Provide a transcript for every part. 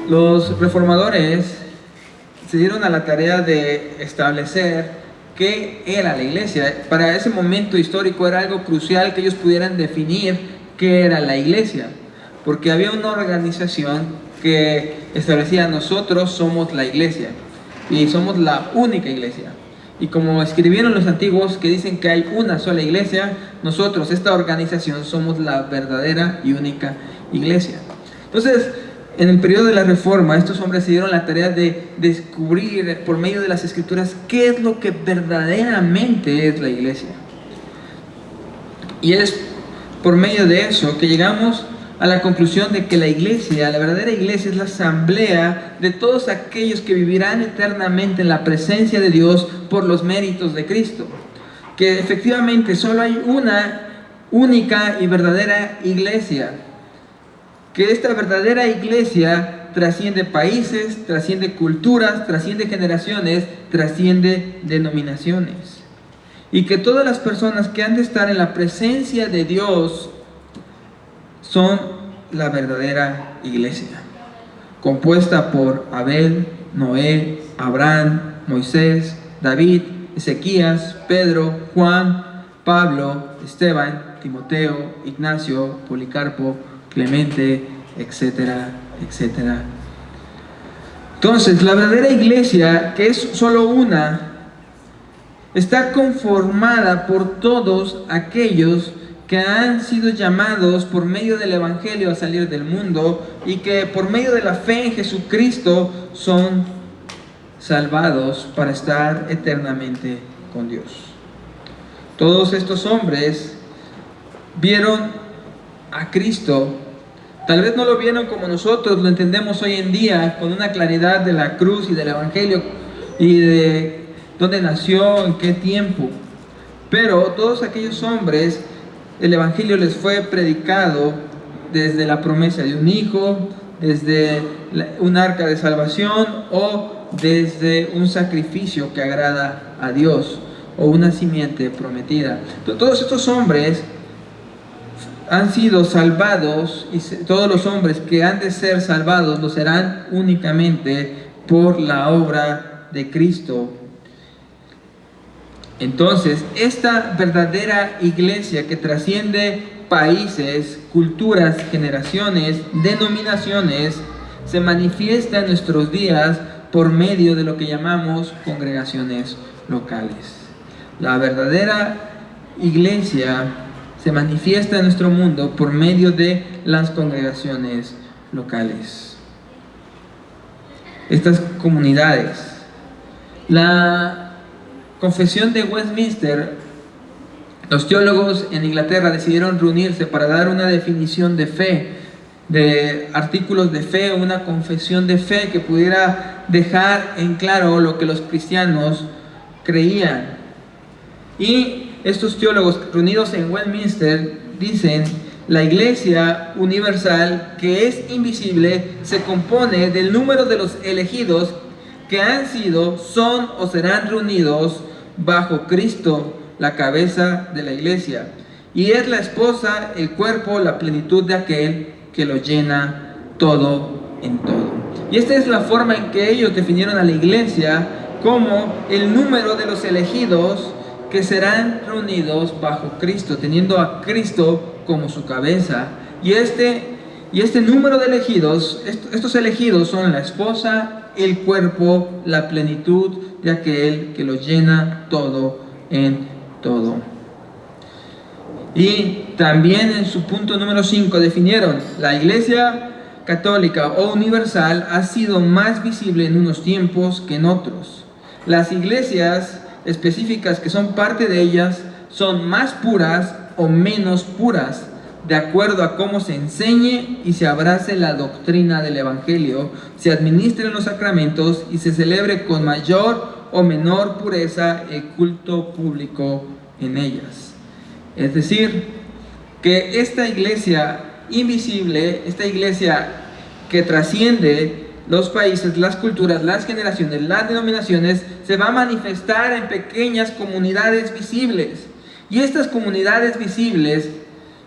Los reformadores se dieron a la tarea de establecer qué era la iglesia. Para ese momento histórico era algo crucial que ellos pudieran definir qué era la iglesia, porque había una organización que establecía: nosotros somos la iglesia y somos la única iglesia. Y como escribieron los antiguos, que dicen que hay una sola iglesia, nosotros, esta organización, somos la verdadera y única iglesia. Entonces, en el periodo de la Reforma, estos hombres se dieron la tarea de descubrir por medio de las Escrituras qué es lo que verdaderamente es la iglesia. Y es por medio de eso que llegamos a la conclusión de que la iglesia, la verdadera iglesia, es la asamblea de todos aquellos que vivirán eternamente en la presencia de Dios por los méritos de Cristo. Que efectivamente solo hay una única y verdadera iglesia. Que esta verdadera iglesia trasciende países, trasciende culturas, trasciende generaciones, trasciende denominaciones. Y que todas las personas que han de estar en la presencia de Dios son la verdadera iglesia, compuesta por Abel, Noé, Abraham, Moisés, David, Ezequías, Pedro, Juan, Pablo, Esteban, Timoteo, Ignacio, Policarpo, Clemente, etcétera, etcétera. Entonces, la verdadera iglesia, que es solo una, está conformada por todos aquellos que han sido llamados por medio del Evangelio a salir del mundo y que por medio de la fe en Jesucristo son salvados para estar eternamente con Dios. Todos estos hombres vieron a Cristo. Tal vez no lo vieron como nosotros lo entendemos hoy en día, con una claridad de la cruz y del Evangelio y de dónde nació, en qué tiempo. Pero todos aquellos hombres, el Evangelio les fue predicado desde la promesa de un hijo, desde un arca de salvación o desde un sacrificio que agrada a Dios o una simiente prometida. Todos estos hombres han sido salvados y todos los hombres que han de ser salvados lo serán únicamente por la obra de Cristo. Entonces, esta verdadera iglesia que trasciende países, culturas, generaciones, denominaciones, se manifiesta en nuestros días por medio de lo que llamamos congregaciones locales. La verdadera iglesia se manifiesta en nuestro mundo por medio de las congregaciones locales. Estas comunidades. La Confesión de Westminster, los teólogos en Inglaterra decidieron reunirse para dar una definición de fe, de artículos de fe, una confesión de fe que pudiera dejar en claro lo que los cristianos creían. Y estos teólogos reunidos en Westminster dicen: la iglesia universal, que es invisible, se compone del número de los elegidos que han sido, son o serán reunidos bajo Cristo, la cabeza de la iglesia, y es la esposa, el cuerpo, la plenitud de aquel que lo llena todo en todo. Y esta es la forma en que ellos definieron a la iglesia, como el número de los elegidos que serán reunidos bajo Cristo, teniendo a Cristo como su cabeza. Y este número de elegidos, estos elegidos son la esposa, el cuerpo, la plenitud de aquel que lo llena todo en todo. Y también en su punto número 5 definieron: la iglesia católica o universal ha sido más visible en unos tiempos que en otros. Las iglesias específicas que son parte de ellas son más puras o menos puras, de acuerdo a cómo se enseñe y se abrace la doctrina del Evangelio, se administren los sacramentos y se celebre con mayor o menor pureza el culto público en ellas. Es decir, que esta iglesia invisible, esta iglesia que trasciende los países, las culturas, las generaciones, las denominaciones, se va a manifestar en pequeñas comunidades visibles. Y estas comunidades visibles,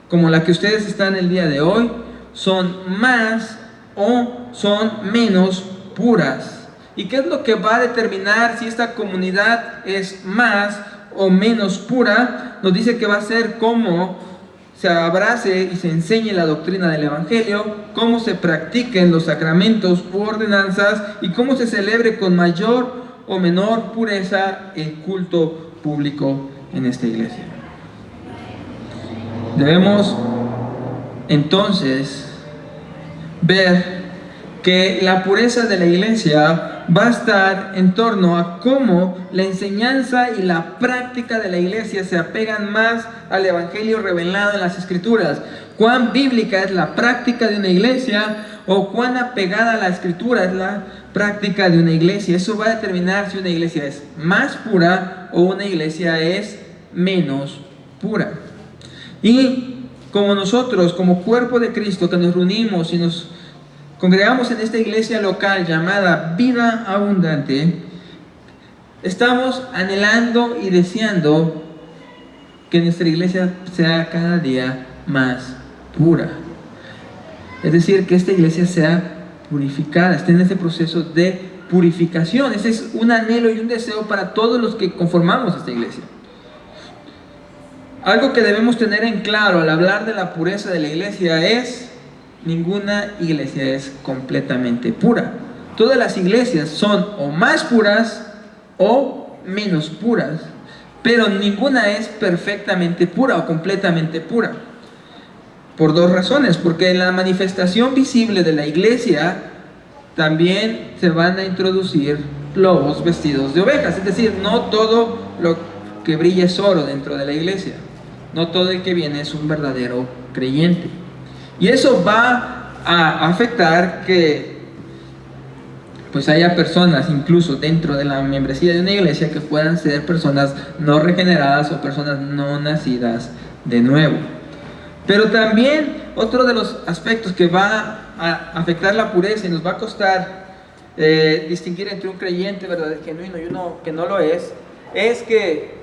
como la que ustedes están el día de hoy, son más o son menos puras. ¿Y qué es lo que va a determinar si esta comunidad es más o menos pura? Nos dice que va a ser cómo se abrace y se enseñe la doctrina del Evangelio, cómo se practiquen los sacramentos u ordenanzas y cómo se celebre con mayor o menor pureza el culto público en esta iglesia. Debemos entonces ver que la pureza de la iglesia va a estar en torno a cómo la enseñanza y la práctica de la iglesia se apegan más al evangelio revelado en las escrituras. Cuán bíblica es la práctica de una iglesia o cuán apegada a la escritura es la práctica de una iglesia. Eso va a determinar si una iglesia es más pura o una iglesia es menos pura. Y como nosotros, como cuerpo de Cristo, que nos reunimos y nos congregamos en esta iglesia local llamada Vida Abundante, estamos anhelando y deseando que nuestra iglesia sea cada día más pura. Es decir, que esta iglesia sea purificada, esté en este proceso de purificación. Ese es un anhelo y un deseo para todos los que conformamos esta iglesia. Algo que debemos tener en claro al hablar de la pureza de la iglesia es: ninguna iglesia es completamente pura. Todas las iglesias son o más puras o menos puras, pero ninguna es perfectamente pura o completamente pura. Por dos razones: porque en la manifestación visible de la iglesia también se van a introducir lobos vestidos de ovejas. Es decir, no todo lo que brilla es oro dentro de la iglesia. No todo el que viene es un verdadero creyente. Y eso va a afectar que pues haya personas incluso dentro de la membresía de una iglesia que puedan ser personas no regeneradas o personas no nacidas de nuevo. Pero también otro de los aspectos que va a afectar la pureza y nos va a costar distinguir entre un creyente verdadero, genuino y uno que no lo es que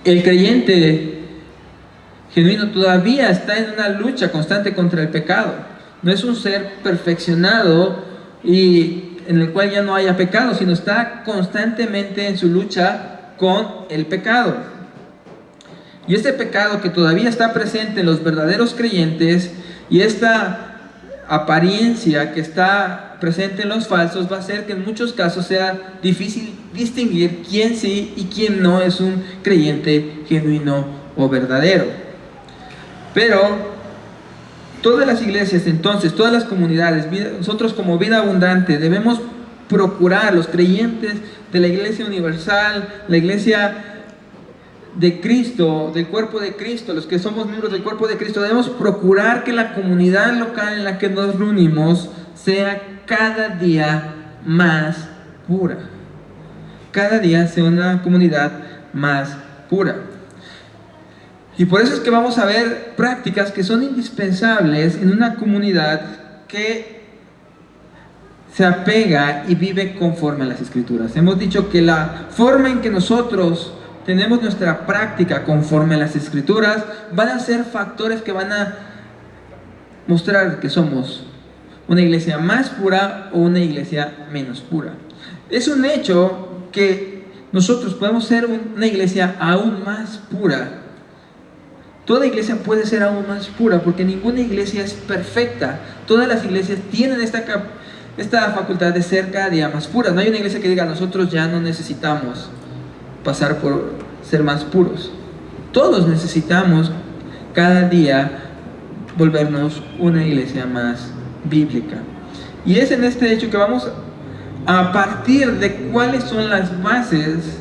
el creyente genuino todavía está en una lucha constante contra el pecado. No es un ser perfeccionado y en el cual ya no haya pecado, sino está constantemente en su lucha con el pecado. Y este pecado que todavía está presente en los verdaderos creyentes y esta apariencia que está presente en los falsos va a hacer que en muchos casos sea difícil distinguir quién sí y quién no es un creyente genuino o verdadero. Pero todas las iglesias, entonces, todas las comunidades, nosotros como Vida Abundante debemos procurar, los creyentes de la iglesia universal, la iglesia de Cristo, del cuerpo de Cristo, los que somos miembros del cuerpo de Cristo, debemos procurar que la comunidad local en la que nos reunimos sea cada día más pura. Cada día sea una comunidad más pura. Y por eso es que vamos a ver prácticas que son indispensables en una comunidad que se apega y vive conforme a las Escrituras. Hemos dicho que la forma en que nosotros tenemos nuestra práctica conforme a las Escrituras van a ser factores que van a mostrar que somos una iglesia más pura o una iglesia menos pura. Es un hecho que nosotros podemos ser una iglesia aún más pura. Toda iglesia puede ser aún más pura porque ninguna iglesia es perfecta. Todas las iglesias tienen esta facultad de ser cada día más puras. No hay una iglesia que diga: nosotros ya no necesitamos pasar por ser más puros. Todos necesitamos cada día volvernos una iglesia más bíblica. Y es en este hecho que vamos a partir de cuáles son las bases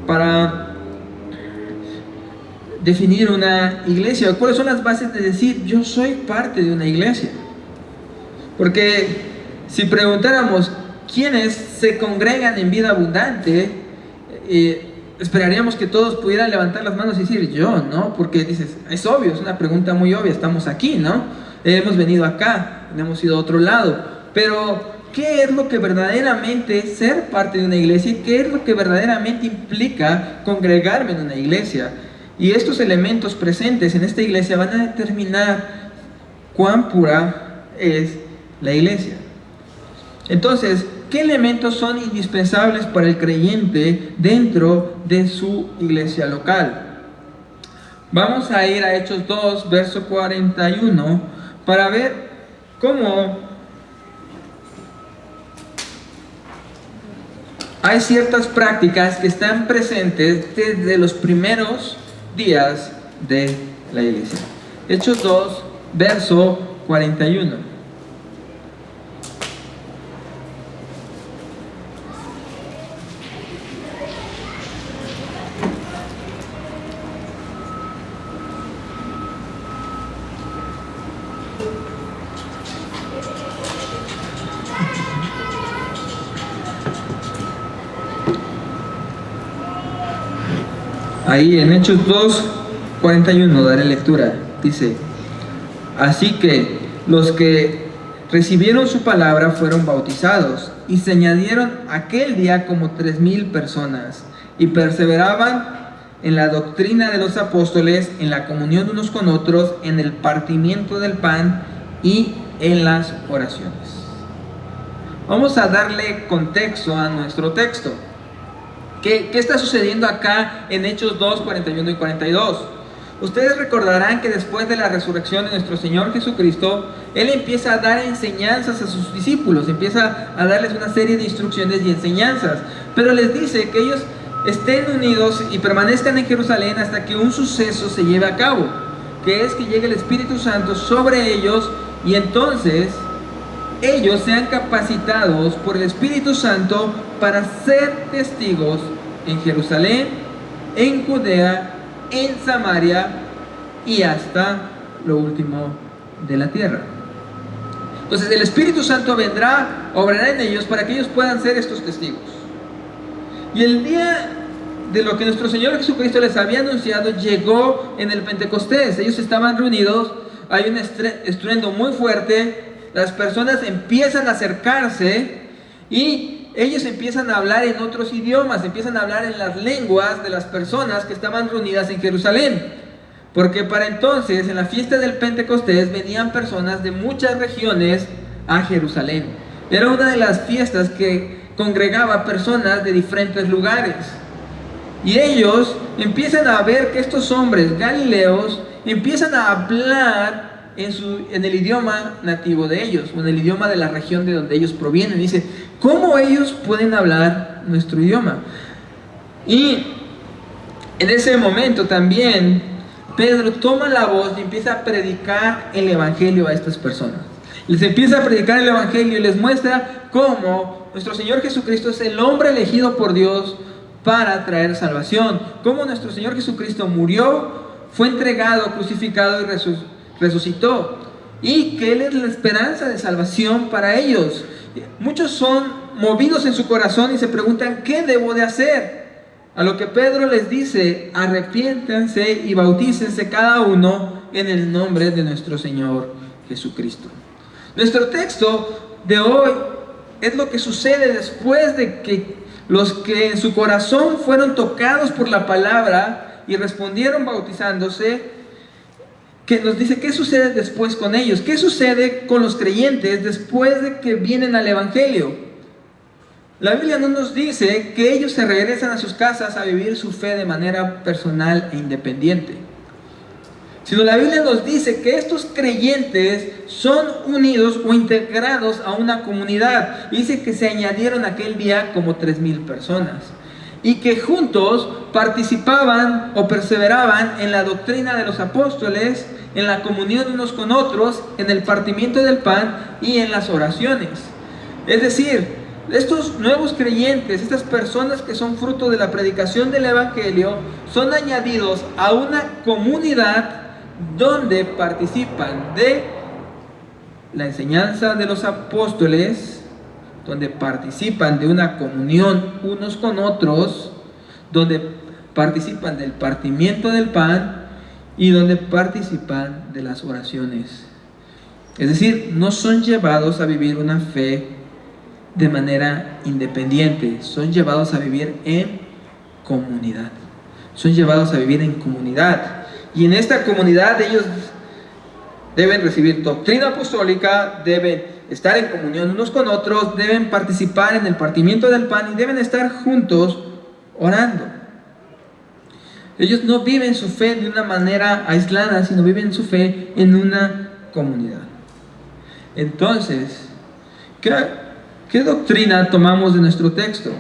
para definir una iglesia, cuáles son las bases de decir: yo soy parte de una iglesia. Porque si preguntáramos quiénes se congregan en Vida Abundante, esperaríamos que todos pudieran levantar las manos y decir: yo, ¿no? Porque dices, es obvio, es una pregunta muy obvia, estamos aquí, ¿no? Hemos venido acá, no hemos ido a otro lado. Pero ¿qué es lo que verdaderamente es ser parte de una iglesia? ¿Y qué es lo que verdaderamente implica congregarme en una iglesia? Y estos elementos presentes en esta iglesia van a determinar cuán pura es la iglesia. Entonces, ¿qué elementos son indispensables para el creyente dentro de su iglesia local? Vamos a ir a Hechos 2, verso 41, para ver cómo hay ciertas prácticas que están presentes desde los primeros días de la iglesia. Hechos 2, verso 41. Ahí en Hechos 2, 41 daré lectura. Dice: así que los que recibieron su palabra fueron bautizados, y se añadieron aquel día como 3,000 personas, y perseveraban en la doctrina de los apóstoles, en la comunión unos con otros, en el partimiento del pan y en las oraciones. Vamos a darle contexto a nuestro texto. ¿Qué está sucediendo acá en Hechos 2, 41 y 42? Ustedes recordarán que después de la resurrección de nuestro Señor Jesucristo, Él empieza a dar enseñanzas a sus discípulos, empieza a darles una serie de instrucciones y enseñanzas, pero les dice que ellos estén unidos y permanezcan en Jerusalén hasta que un suceso se lleve a cabo, que es que llegue el Espíritu Santo sobre ellos, y entonces ellos sean capacitados por el Espíritu Santo para ser testigos en Jerusalén, en Judea, en Samaria y hasta lo último de la tierra. Entonces el Espíritu Santo vendrá, obrará en ellos para que ellos puedan ser estos testigos. Y el día de lo que nuestro Señor Jesucristo les había anunciado llegó en el Pentecostés. Ellos estaban reunidos, hay un estruendo muy fuerte, las personas empiezan a acercarse y ellos empiezan a hablar en otros idiomas, empiezan a hablar en las lenguas de las personas que estaban reunidas en Jerusalén. Porque para entonces, en la fiesta del Pentecostés, venían personas de muchas regiones a Jerusalén. Era una de las fiestas que congregaba personas de diferentes lugares. Y ellos empiezan a ver que estos hombres galileos empiezan a hablar en el idioma nativo de ellos, o en el idioma de la región de donde ellos provienen. Dice: ¿cómo ellos pueden hablar nuestro idioma? Y en ese momento también Pedro toma la voz y empieza a predicar el evangelio a estas personas. Les empieza a predicar el evangelio y les muestra cómo nuestro Señor Jesucristo es el hombre elegido por Dios para traer salvación, cómo nuestro Señor Jesucristo murió, fue entregado, crucificado y resucitó, y que Él es la esperanza de salvación para ellos. Muchos son movidos en su corazón y se preguntan: ¿qué debo de hacer? A lo que Pedro les dice: arrepiéntanse y bautícense cada uno en el nombre de nuestro Señor Jesucristo. Nuestro texto de hoy es lo que sucede después de que los que en su corazón fueron tocados por la palabra y respondieron bautizándose, que nos dice qué sucede después con ellos, qué sucede con los creyentes después de que vienen al evangelio. La Biblia no nos dice que ellos se regresan a sus casas a vivir su fe de manera personal e independiente, sino la Biblia nos dice que estos creyentes son unidos o integrados a una comunidad. Dice que se añadieron aquel día como 3,000 personas, y que juntos participaban o perseveraban en la doctrina de los apóstoles, en la comunión unos con otros, en el partimiento del pan y en las oraciones. Es decir, estos nuevos creyentes, estas personas que son fruto de la predicación del evangelio, son añadidos a una comunidad donde participan de la enseñanza de los apóstoles, donde participan de una comunión unos con otros, donde participan del partimiento del pan y donde participan de las oraciones. Es decir, no son llevados a vivir una fe de manera independiente, son llevados a vivir en comunidad. Son llevados a vivir en comunidad. Y en esta comunidad ellos Deben recibir doctrina apostólica, deben estar en comunión unos con otros, deben participar en el partimiento del pan y deben estar juntos orando. Ellos no viven su fe de una manera aislada, sino viven su fe en una comunidad. Entonces, ¿qué doctrina tomamos de nuestro texto?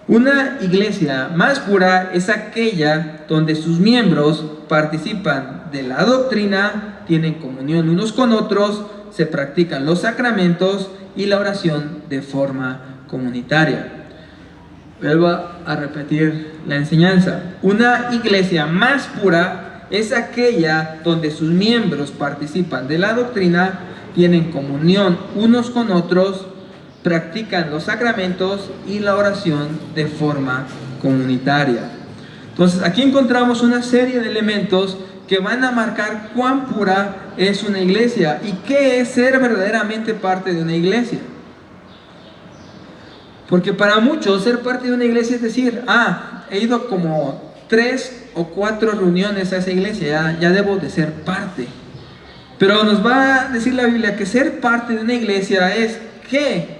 Una iglesia más pura es aquella donde sus miembros participan de la doctrina, tienen comunión unos con otros, se practican los sacramentos y la oración de forma comunitaria. Vuelvo a repetir la enseñanza. Una iglesia más pura es aquella donde sus miembros participan de la doctrina, tienen comunión unos con otros, practican los sacramentos y la oración de forma comunitaria. Entonces, aquí encontramos una serie de elementos que van a marcar cuán pura es una iglesia y qué es ser verdaderamente parte de una iglesia. Porque para muchos ser parte de una iglesia es decir, he ido como 3 o 4 reuniones a esa iglesia, ya debo de ser parte. Pero nos va a decir la Biblia que ser parte de una iglesia es ¿qué?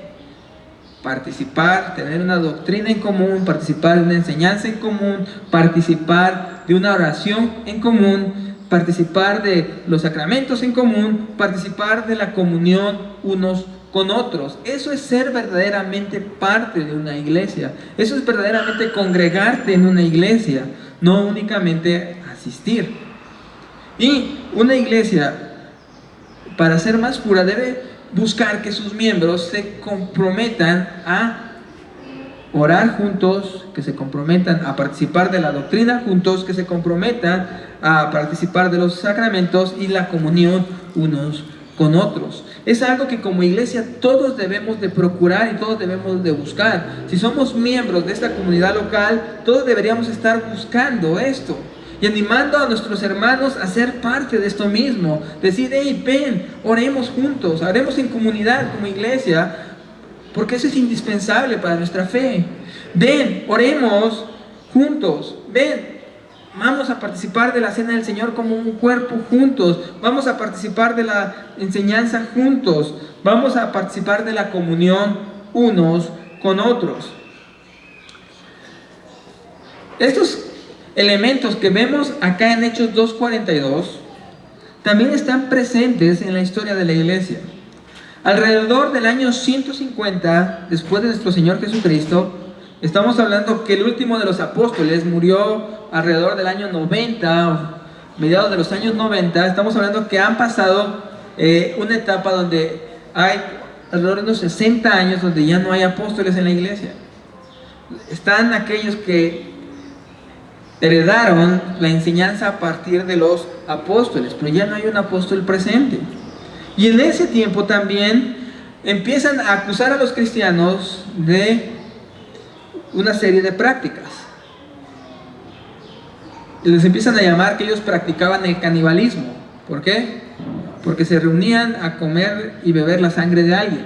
Participar, tener una doctrina en común, participar de una enseñanza en común, participar de una oración en común, participar de los sacramentos en común, participar de la comunión unos con otros. Eso es ser verdaderamente parte de una iglesia. Eso es verdaderamente congregarte en una iglesia, no únicamente asistir. Y una iglesia, para ser más pura, debe buscar que sus miembros se comprometan a orar juntos, que se comprometan a participar de la doctrina juntos, que se comprometan a participar de los sacramentos y la comunión unos con otros. Es algo que como iglesia todos debemos de procurar y todos debemos de buscar. Si somos miembros de esta comunidad local, todos deberíamos estar buscando esto y animando a nuestros hermanos a ser parte de esto mismo. Decir, ven, oremos juntos, oremos en comunidad como iglesia, porque eso es indispensable para nuestra fe. Ven, oremos juntos, ven, vamos a participar de la cena del Señor como un cuerpo juntos, vamos a participar de la enseñanza juntos, vamos a participar de la comunión unos con otros. Estos elementos que vemos acá en Hechos 2:42 también están presentes en la historia de la iglesia. Alrededor del año 150 después de nuestro Señor Jesucristo, estamos hablando que el último de los apóstoles murió alrededor del año 90, mediados de los años 90. Estamos hablando que han pasado una etapa donde hay alrededor de unos 60 años donde ya no hay apóstoles en la iglesia. Están aquellos que heredaron la enseñanza a partir de los apóstoles, pero ya no hay un apóstol presente. Y en ese tiempo también empiezan a acusar a los cristianos de una serie de prácticas. Les empiezan a llamar que ellos practicaban el canibalismo. ¿Por qué? Porque se reunían a comer y beber la sangre de alguien.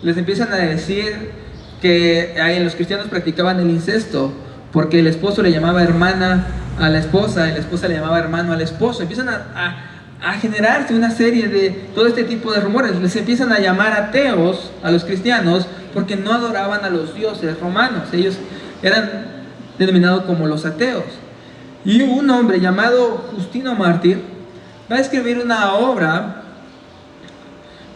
Les empiezan a decir que los cristianos practicaban el incesto, porque el esposo le llamaba hermana a la esposa y la esposa le llamaba hermano al esposo. Empiezan a generarse una serie de todo este tipo de rumores. Les empiezan a llamar ateos a los cristianos porque no adoraban a los dioses romanos. Ellos eran denominados como los ateos. Y un hombre llamado Justino Mártir va a escribir una obra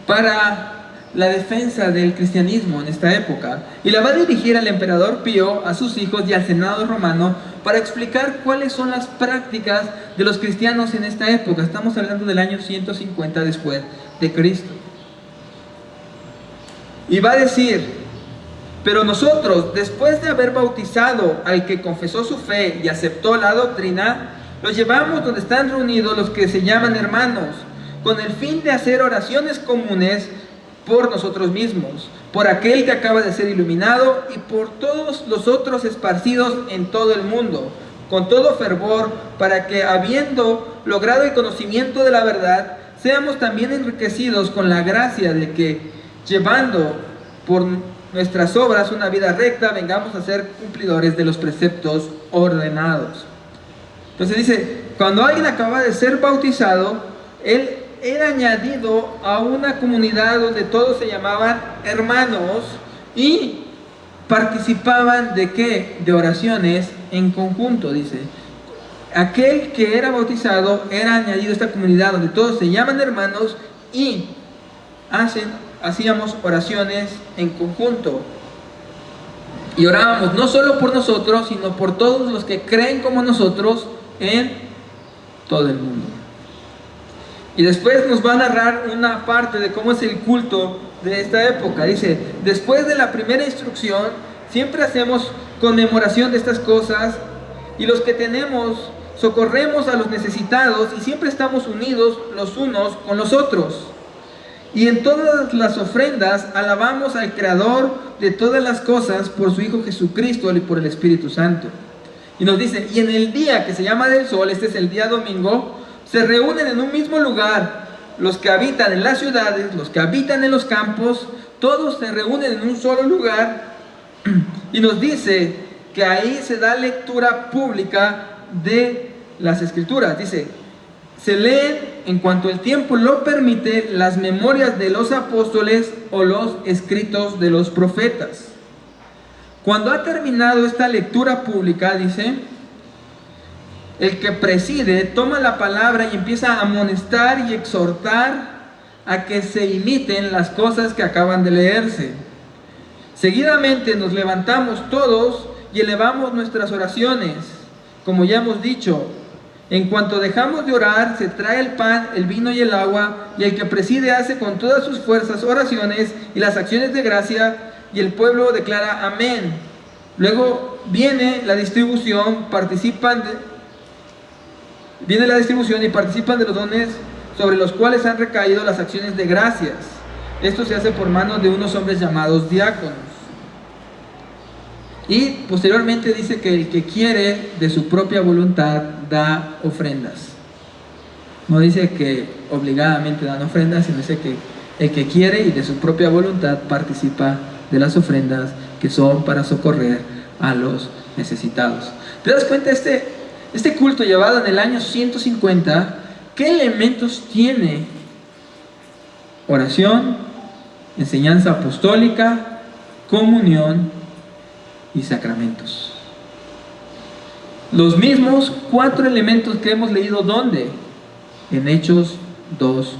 para la defensa del cristianismo en esta época, y la va a dirigir al emperador Pío, a sus hijos y al senado romano para explicar cuáles son las prácticas de los cristianos en esta época. Estamos hablando del año 150 después de Cristo. Y va a decir: pero nosotros, después de haber bautizado al que confesó su fe y aceptó la doctrina, los llevamos donde están reunidos los que se llaman hermanos, con el fin de hacer oraciones comunes por nosotros mismos, por aquel que acaba de ser iluminado y por todos los otros esparcidos en todo el mundo, con todo fervor, para que, habiendo logrado el conocimiento de la verdad, seamos también enriquecidos con la gracia de que, llevando por nuestras obras una vida recta, vengamos a ser cumplidores de los preceptos ordenados. Entonces dice, cuando alguien acaba de ser bautizado, Él era añadido a una comunidad donde todos se llamaban hermanos y participaban ¿de qué? De oraciones en conjunto, dice. Aquel que era bautizado era añadido a esta comunidad donde todos se llaman hermanos y hacíamos oraciones en conjunto. Y orábamos no solo por nosotros, sino por todos los que creen como nosotros en todo el mundo. Y después nos va a narrar una parte de cómo es el culto de esta época. Dice, después de la primera instrucción, siempre hacemos conmemoración de estas cosas, y los que tenemos, socorremos a los necesitados, y siempre estamos unidos los unos con los otros. Y en todas las ofrendas alabamos al Creador de todas las cosas por su Hijo Jesucristo y por el Espíritu Santo. Y nos dice, y en el día que se llama del sol, este es el día domingo, se reúnen en un mismo lugar los que habitan en las ciudades, los que habitan en los campos, todos se reúnen en un solo lugar. Y nos dice que ahí se da lectura pública de las Escrituras. Dice, se leen en cuanto el tiempo lo permite las memorias de los apóstoles o los escritos de los profetas. Cuando ha terminado esta lectura pública, dice, el que preside toma la palabra y empieza a amonestar y exhortar a que se imiten las cosas que acaban de leerse. Seguidamente nos levantamos todos y elevamos nuestras oraciones. Como ya hemos dicho, en cuanto dejamos de orar, se trae el pan, el vino y el agua, y el que preside hace con todas sus fuerzas oraciones y las acciones de gracia, y el pueblo declara amén. Luego viene la distribución, y participan de los dones sobre los cuales han recaído las acciones de gracias. Esto se hace por manos de unos hombres llamados diáconos. Y posteriormente dice que el que quiere de su propia voluntad da ofrendas. No dice que obligadamente dan ofrendas, sino dice que el que quiere y de su propia voluntad participa de las ofrendas que son para socorrer a los necesitados. ¿Te das cuenta? Este culto llevado en el año 150, ¿qué elementos tiene? Oración, enseñanza apostólica, comunión y sacramentos. Los mismos 4 elementos que hemos leído, ¿dónde? En Hechos 2:42.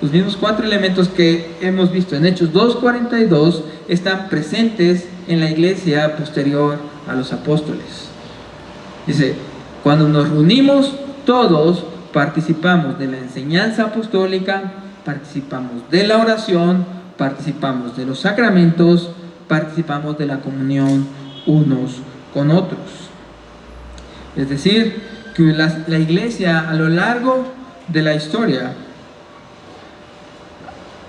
Los mismos 4 elementos que hemos visto en Hechos 2:42 están presentes en la iglesia posterior a los apóstoles. Dice, cuando nos reunimos todos, participamos de la enseñanza apostólica, participamos de la oración, participamos de los sacramentos, participamos de la comunión unos con otros. Es decir, que la iglesia a lo largo de la historia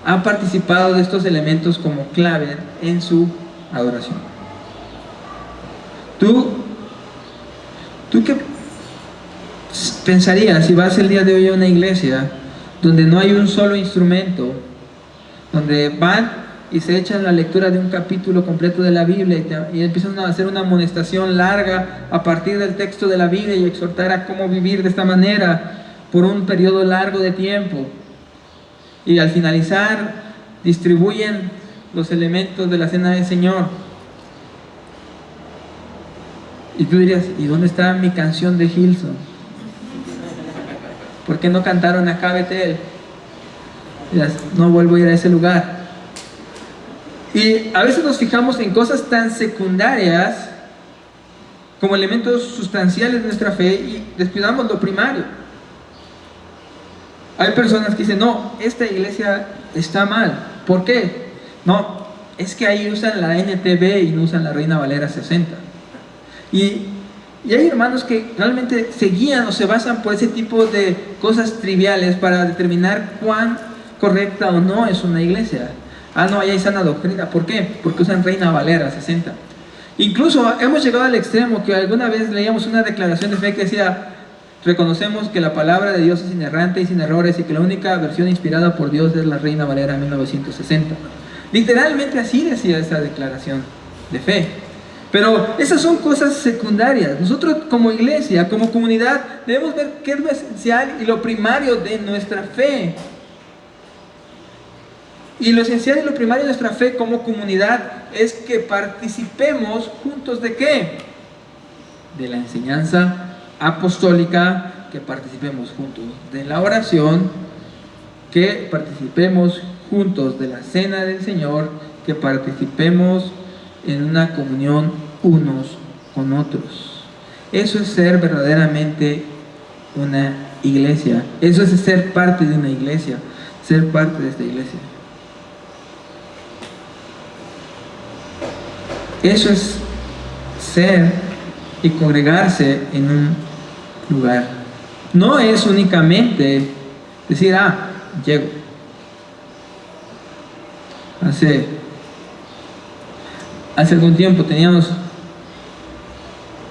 ha participado de estos elementos como clave en su adoración. ¿Tú qué pensarías si vas el día de hoy a una iglesia donde no hay un solo instrumento, donde van y se echan la lectura de un capítulo completo de la Biblia y empiezan a hacer una amonestación larga a partir del texto de la Biblia y exhortar a cómo vivir de esta manera por un periodo largo de tiempo? Y al finalizar distribuyen los elementos de la cena del Señor. Y tú dirías, ¿y dónde está mi canción de Hillsong? ¿Por qué no cantaron acá Betel? Dirás, no vuelvo a ir a ese lugar. Y a veces nos fijamos en cosas tan secundarias como elementos sustanciales de nuestra fe y descuidamos lo primario. Hay personas que dicen, no, esta iglesia está mal. ¿Por qué? No, es que ahí usan la NTV y no usan la Reina Valera 60. Y hay hermanos que realmente se guían o se basan por ese tipo de cosas triviales para determinar cuán correcta o no es una iglesia. Ah, no, ahí hay sana doctrina. ¿Por qué? Porque usan Reina Valera 60. Incluso hemos llegado al extremo que alguna vez leíamos una declaración de fe que decía, reconocemos que la palabra de Dios es inerrante y sin errores y que la única versión inspirada por Dios es la Reina Valera 1960. Literalmente así decía esa declaración de fe. Pero esas son cosas secundarias. Nosotros como iglesia, como comunidad, debemos ver qué es lo esencial y lo primario de nuestra fe. Y lo esencial y lo primario de nuestra fe como comunidad es que participemos juntos ¿de qué? De la enseñanza apostólica, que participemos juntos de la oración, que participemos juntos de la cena del Señor, que participemos en una comunión unos con otros. Eso es ser verdaderamente una iglesia. Eso es ser parte de una iglesia, ser parte de esta iglesia. Eso es ser y congregarse en un lugar. No es únicamente decir, llego. Hace algún tiempo teníamos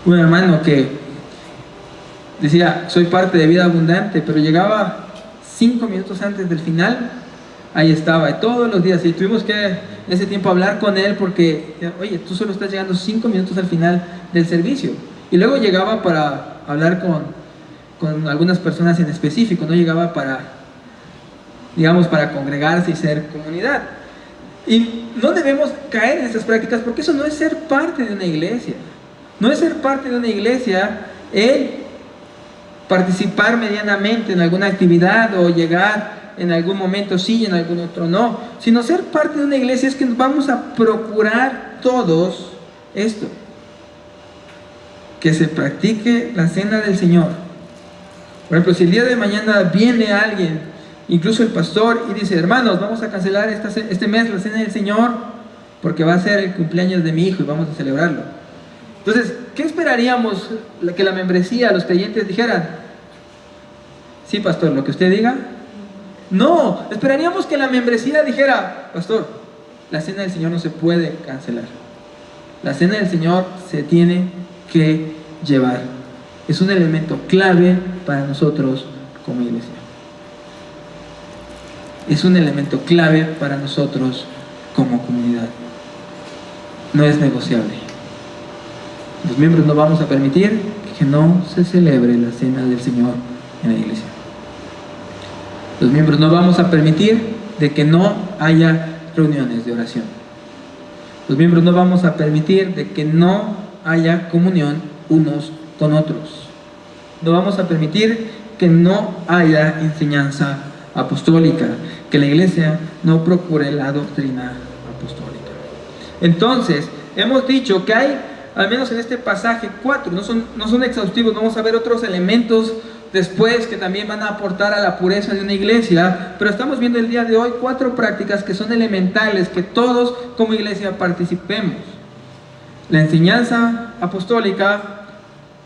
un hermano que decía, soy parte de Vida Abundante, pero llegaba 5 minutos antes del final, ahí estaba, todos los días, y tuvimos que en ese tiempo hablar con él porque, oye, tú solo estás llegando 5 minutos al final del servicio. Y luego llegaba para hablar con algunas personas en específico, no llegaba para, digamos, para congregarse y ser comunidad. Y no debemos caer en esas prácticas porque eso no es ser parte de una iglesia. No es ser parte de una iglesia el participar medianamente en alguna actividad o llegar en algún momento sí y en algún otro no. Sino ser parte de una iglesia es que vamos a procurar todos esto. Que se practique la cena del Señor. Por ejemplo, si el día de mañana viene alguien, incluso el pastor, y dice, hermanos, vamos a cancelar este mes la cena del Señor porque va a ser el cumpleaños de mi hijo y vamos a celebrarlo. Entonces, ¿qué esperaríamos que la membresía, los creyentes dijeran? Sí, pastor, lo que usted diga. No, esperaríamos que la membresía dijera, pastor, la cena del Señor no se puede cancelar. La cena del Señor se tiene que llevar. Es un elemento clave para nosotros como iglesia. Es un elemento clave para nosotros como comunidad. No es negociable. Los miembros no vamos a permitir que no se celebre la cena del Señor en la iglesia. Los miembros no vamos a permitir de que no haya reuniones de oración. Los miembros no vamos a permitir de que no haya comunión unos con otros. No vamos a permitir que no haya enseñanza apostólica, que la iglesia no procure la doctrina apostólica. Entonces, hemos dicho que hay, al menos en este pasaje, 4, no son exhaustivos, vamos a ver otros elementos después que también van a aportar a la pureza de una iglesia, pero estamos viendo el día de hoy 4 prácticas que son elementales, que todos como iglesia participemos. La enseñanza apostólica,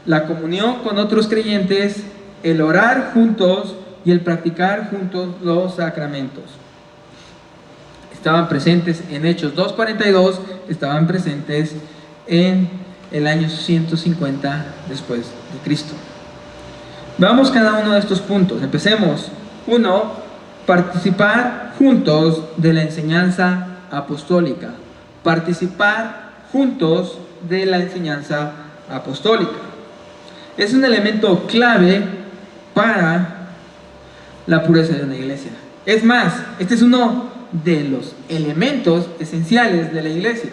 la comunión con otros creyentes, el orar juntos y el practicar juntos los sacramentos. Estaban presentes en Hechos 2:42, estaban presentes en el año 150 después de Cristo. Veamos cada uno de estos puntos. Empecemos. 1. Participar juntos de la enseñanza apostólica. Participar juntos de la enseñanza apostólica. Es un elemento clave para la pureza de una iglesia. Es más, este es uno de los elementos esenciales de la iglesia.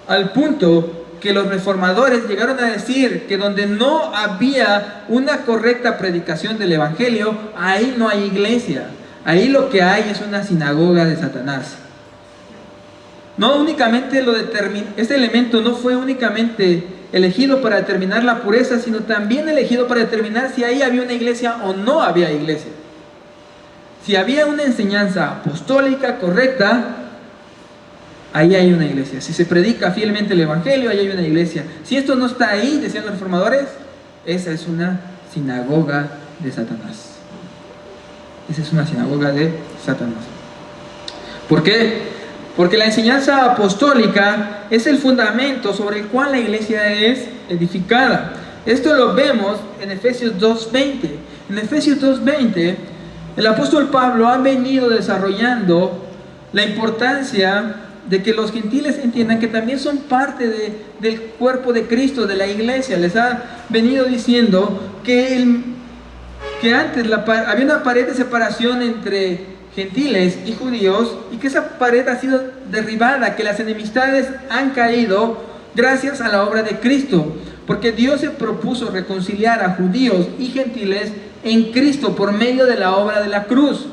Al punto que los reformadores llegaron a decir que donde no había una correcta predicación del evangelio, ahí no hay iglesia. Ahí lo que hay es una sinagoga de Satanás. No únicamente este elemento no fue únicamente elegido para determinar la pureza, sino también elegido para determinar si ahí había una iglesia o no había iglesia. Si había una enseñanza apostólica correcta, ahí hay una iglesia. Si se predica fielmente el evangelio, ahí hay una iglesia. Si esto no está ahí, decían los reformadores, esa es una sinagoga de Satanás. Esa es una sinagoga de Satanás. ¿Por qué? Porque la enseñanza apostólica es el fundamento sobre el cual la iglesia es edificada. Esto lo vemos en Efesios 2:20. En Efesios 2:20, el apóstol Pablo ha venido desarrollando la importancia de que los gentiles entiendan que también son parte del cuerpo de Cristo, de la iglesia. Les ha venido diciendo que antes había una pared de separación entre gentiles y judíos, y que esa pared ha sido derribada, que las enemistades han caído gracias a la obra de Cristo, porque Dios se propuso reconciliar a judíos y gentiles en Cristo por medio de la obra de la cruz.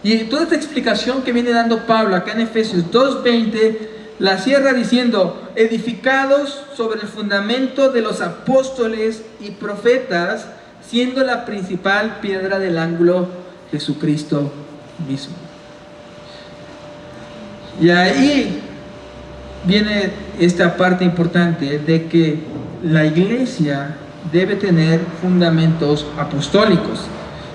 Y toda esta explicación que viene dando Pablo acá en Efesios 2:20 la cierra diciendo: edificados sobre el fundamento de los apóstoles y profetas, siendo la principal piedra del ángulo Jesucristo mismo. Y ahí viene esta parte importante de que la iglesia debe tener fundamentos apostólicos.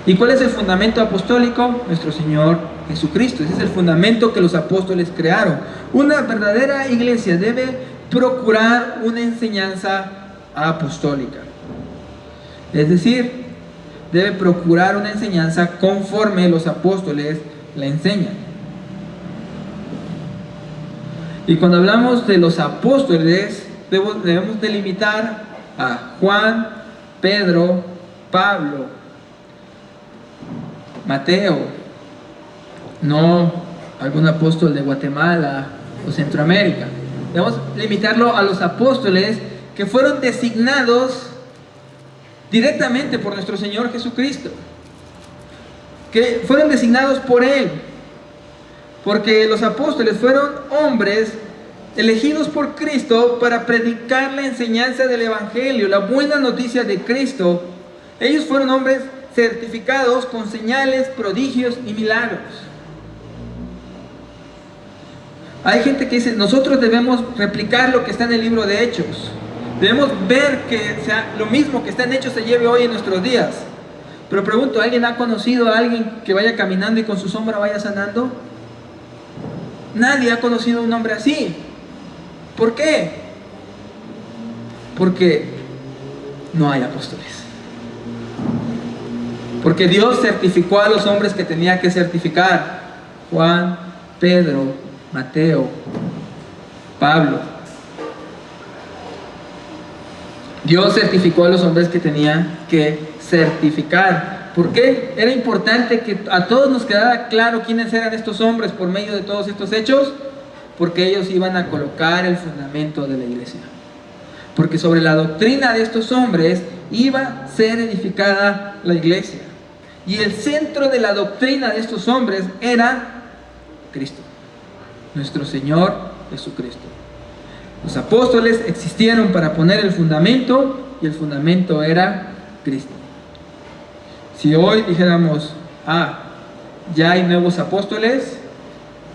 ¿Y cuál es el fundamento apostólico? Nuestro Señor Jesucristo. Ese es el fundamento que los apóstoles crearon. Una verdadera iglesia debe procurar una enseñanza apostólica. Es decir, debe procurar una enseñanza conforme los apóstoles la enseñan. Y cuando hablamos de los apóstoles, debemos delimitar a Juan, Pedro, Pablo, Mateo, no algún apóstol de Guatemala o Centroamérica. Debemos limitarlo a los apóstoles que fueron designados directamente por nuestro Señor Jesucristo, que fueron designados por Él, porque los apóstoles fueron hombres elegidos por Cristo para predicar la enseñanza del Evangelio, la buena noticia de Cristo. Ellos fueron hombres certificados con señales, prodigios y milagros. Hay gente que dice: nosotros debemos replicar lo que está en el libro de Hechos. Debemos ver que lo mismo que está en Hechos se lleve hoy en nuestros días. Pero pregunto, ¿alguien ha conocido a alguien que vaya caminando y con su sombra vaya sanando? Nadie ha conocido a un hombre así. ¿Por qué? Porque no hay apóstoles. Porque Dios certificó a los hombres que tenía que certificar: Juan, Pedro, Mateo, Pablo. Dios certificó a los hombres que tenía que certificar. ¿Por qué? Era importante que a todos nos quedara claro quiénes eran estos hombres por medio de todos estos hechos, porque ellos iban a colocar el fundamento de la iglesia. Porque sobre la doctrina de estos hombres iba a ser edificada la iglesia. Y el centro de la doctrina de estos hombres era Cristo, nuestro Señor Jesucristo. Los apóstoles existieron para poner el fundamento, y el fundamento era Cristo. Si hoy dijéramos: ya hay nuevos apóstoles,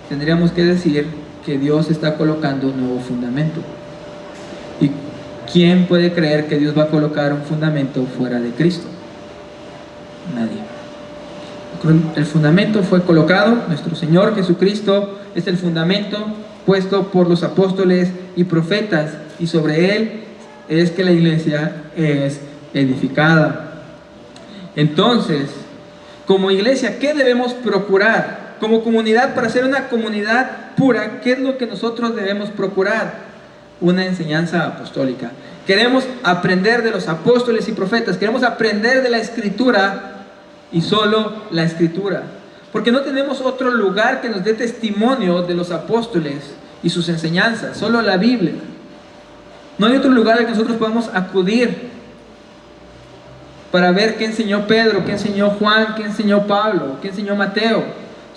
tendríamos que decir que Dios está colocando un nuevo fundamento. ¿Y quién puede creer que Dios va a colocar un fundamento fuera de Cristo? Nadie. El fundamento fue colocado, nuestro Señor Jesucristo es el fundamento puesto por los apóstoles y profetas, y sobre él es que la iglesia es edificada. Entonces, como iglesia, ¿qué debemos procurar? Como comunidad, para ser una comunidad pura, ¿qué es lo que nosotros debemos procurar? Una enseñanza apostólica. Queremos aprender de los apóstoles y profetas, queremos aprender de la Escritura, y solo la Escritura, porque no tenemos otro lugar que nos dé testimonio de los apóstoles y sus enseñanzas, solo la Biblia. No hay otro lugar al que nosotros podamos acudir para ver qué enseñó Pedro, qué enseñó Juan, qué enseñó Pablo, qué enseñó Mateo.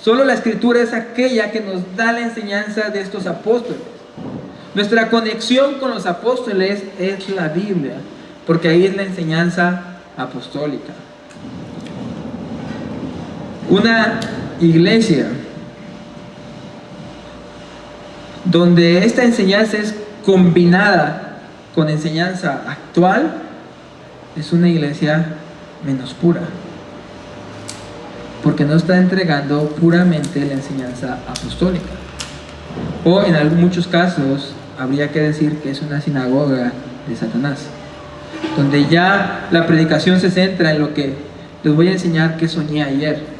Solo la Escritura es aquella que nos da la enseñanza de estos apóstoles. Nuestra conexión con los apóstoles es la Biblia, porque ahí es la enseñanza apostólica. Una iglesia donde esta enseñanza es combinada con enseñanza actual es una iglesia menos pura, porque no está entregando puramente la enseñanza apostólica. O en muchos casos habría que decir que es una sinagoga de Satanás, donde ya la predicación se centra en lo que les voy a enseñar que soñé ayer.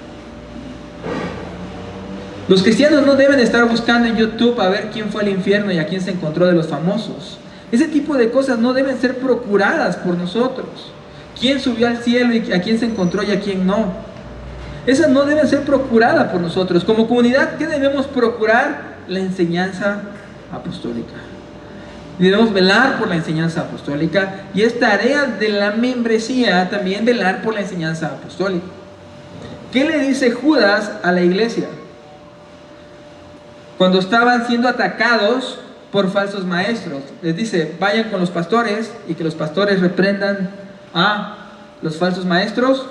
Los cristianos no deben estar buscando en YouTube a ver quién fue al infierno y a quién se encontró de los famosos. Ese tipo de cosas no deben ser procuradas por nosotros. ¿Quién subió al cielo y a quién se encontró y a quién no? Esas no deben ser procuradas por nosotros. Como comunidad, ¿qué debemos procurar? La enseñanza apostólica. Debemos velar por la enseñanza apostólica, y es tarea de la membresía también velar por la enseñanza apostólica. ¿Qué le dice Judas a la iglesia? Cuando estaban siendo atacados por falsos maestros, les dice: vayan con los pastores y que los pastores reprendan a los falsos maestros.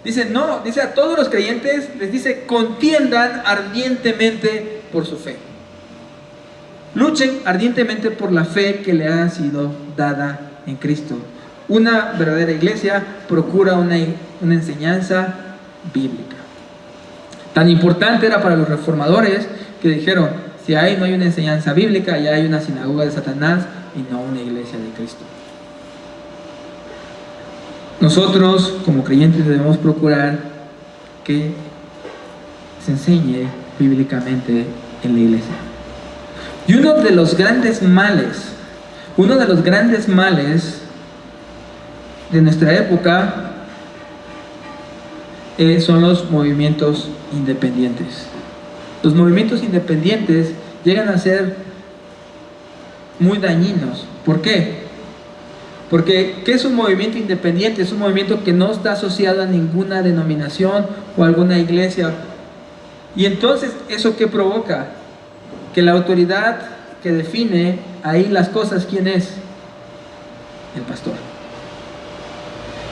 Dice, no, dice a todos los creyentes, les dice: contiendan ardientemente por su fe. Luchen ardientemente por la fe que le ha sido dada en Cristo. Una verdadera iglesia procura una enseñanza bíblica. Tan importante era para los reformadores que dijeron: si ahí no hay una enseñanza bíblica, ya hay una sinagoga de Satanás y no una iglesia de Cristo. Nosotros como creyentes debemos procurar que se enseñe bíblicamente en la iglesia. Y uno de los grandes males de nuestra época son los movimientos independientes. Los movimientos independientes llegan a ser muy dañinos. ¿Por qué? Porque ¿qué es un movimiento independiente? Es un movimiento que no está asociado a ninguna denominación o a alguna iglesia. Y entonces, ¿eso qué provoca? Que la autoridad que define ahí las cosas, ¿quién es? El pastor.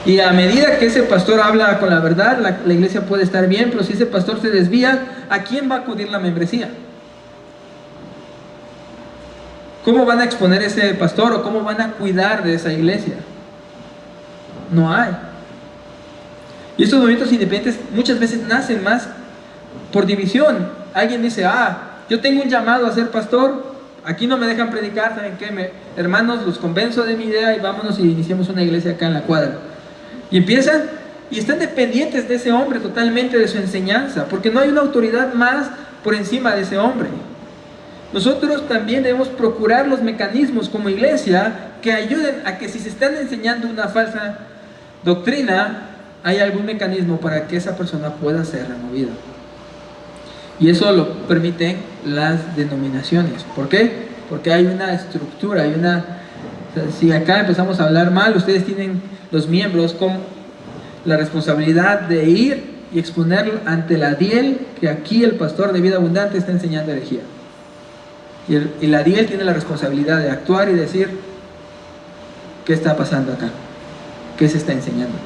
Y a medida que ese pastor habla con la verdad, la iglesia puede estar bien, pero si ese pastor se desvía, ¿a quién va a acudir la membresía? ¿Cómo van a exponer ese pastor o cómo van a cuidar de esa iglesia? No hay. Y estos movimientos independientes muchas veces nacen más por división. Alguien dice: yo tengo un llamado a ser pastor, aquí no me dejan predicar, ¿saben qué? Hermanos, los convenzo de mi idea y vámonos y iniciamos una iglesia acá en la cuadra. Y empiezan y están dependientes de ese hombre totalmente, de su enseñanza, porque no hay una autoridad más por encima de ese hombre. Nosotros también debemos procurar los mecanismos como iglesia que ayuden a que si se están enseñando una falsa doctrina, hay algún mecanismo para que esa persona pueda ser removida. Y eso lo permiten las denominaciones. ¿Por qué? Porque hay una estructura, si acá empezamos a hablar mal, ustedes tienen, los miembros, con la responsabilidad de ir y exponerlo ante la DIEL, que aquí el pastor de Vida Abundante está enseñando herejía. Y la DIEL tiene la responsabilidad de actuar y decir: ¿qué está pasando acá? ¿Qué se está enseñando?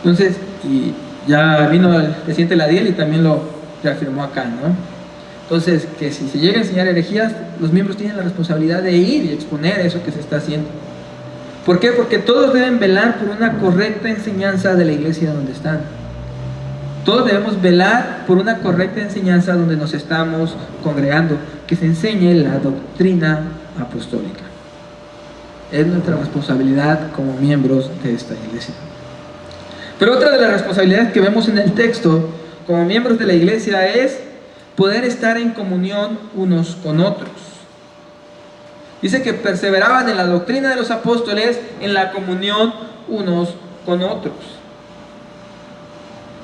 Entonces, y ya vino el presidente de la DIEL y también lo reafirmó acá, ¿no? Entonces, que si se llega a enseñar herejías, los miembros tienen la responsabilidad de ir y exponer eso que se está haciendo. ¿Por qué? Porque todos deben velar por una correcta enseñanza de la iglesia donde están. Todos debemos velar por una correcta enseñanza donde nos estamos congregando, que se enseñe la doctrina apostólica. Es nuestra responsabilidad como miembros de esta iglesia. Pero otra de las responsabilidades que vemos en el texto como miembros de la iglesia es poder estar en comunión unos con otros. Dice que perseveraban en la doctrina de los apóstoles, en la comunión unos con otros.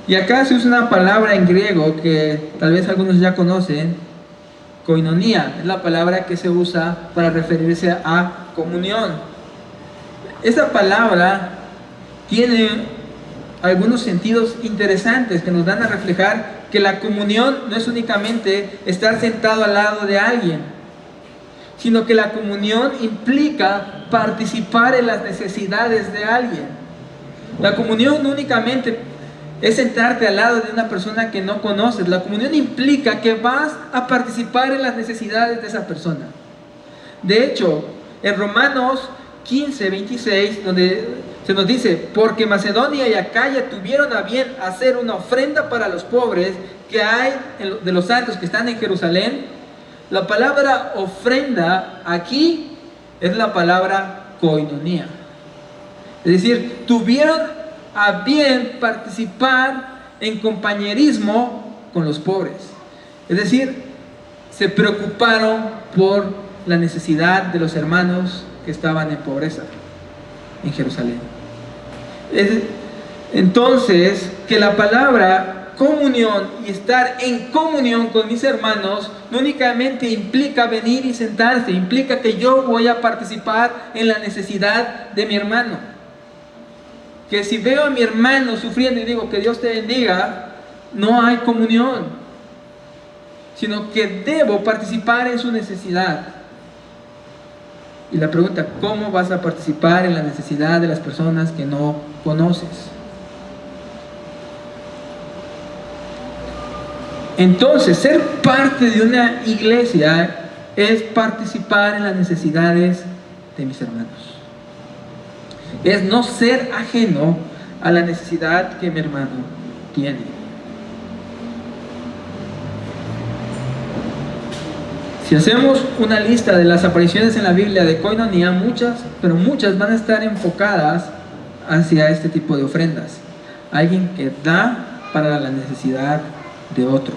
Y acá se usa una palabra en griego que tal vez algunos ya conocen: koinonia. Es la palabra que se usa para referirse a comunión. Esta palabra tiene algunos sentidos interesantes que nos dan a reflejar que la comunión no es únicamente estar sentado al lado de alguien, sino que la comunión implica participar en las necesidades de alguien. La comunión no únicamente es sentarte al lado de una persona que no conoces. La comunión implica que vas a participar en las necesidades de esa persona. De hecho, en Romanos 15:26, donde se nos dice: porque Macedonia y Acaya tuvieron a bien hacer una ofrenda para los pobres que hay de los santos que están en Jerusalén. La palabra ofrenda aquí es la palabra koinonia. Es decir, tuvieron a bien participar en compañerismo con los pobres. Es decir, se preocuparon por la necesidad de los hermanos que estaban en pobreza en Jerusalén. Entonces, que la palabra comunión y estar en comunión con mis hermanos no únicamente implica venir y sentarse, implica que yo voy a participar en la necesidad de mi hermano. Que si veo a mi hermano sufriendo y digo que Dios te bendiga, no hay comunión, sino que debo participar en su necesidad. Y la pregunta, ¿cómo vas a participar en la necesidad de las personas que no conoces? Entonces, ser parte de una iglesia es participar en las necesidades de mis hermanos. Es no ser ajeno a la necesidad que mi hermano tiene. Si hacemos una lista de las apariciones en la Biblia de koinonía, muchas van a estar enfocadas hacia este tipo de ofrendas. Alguien que da para la necesidad de otro.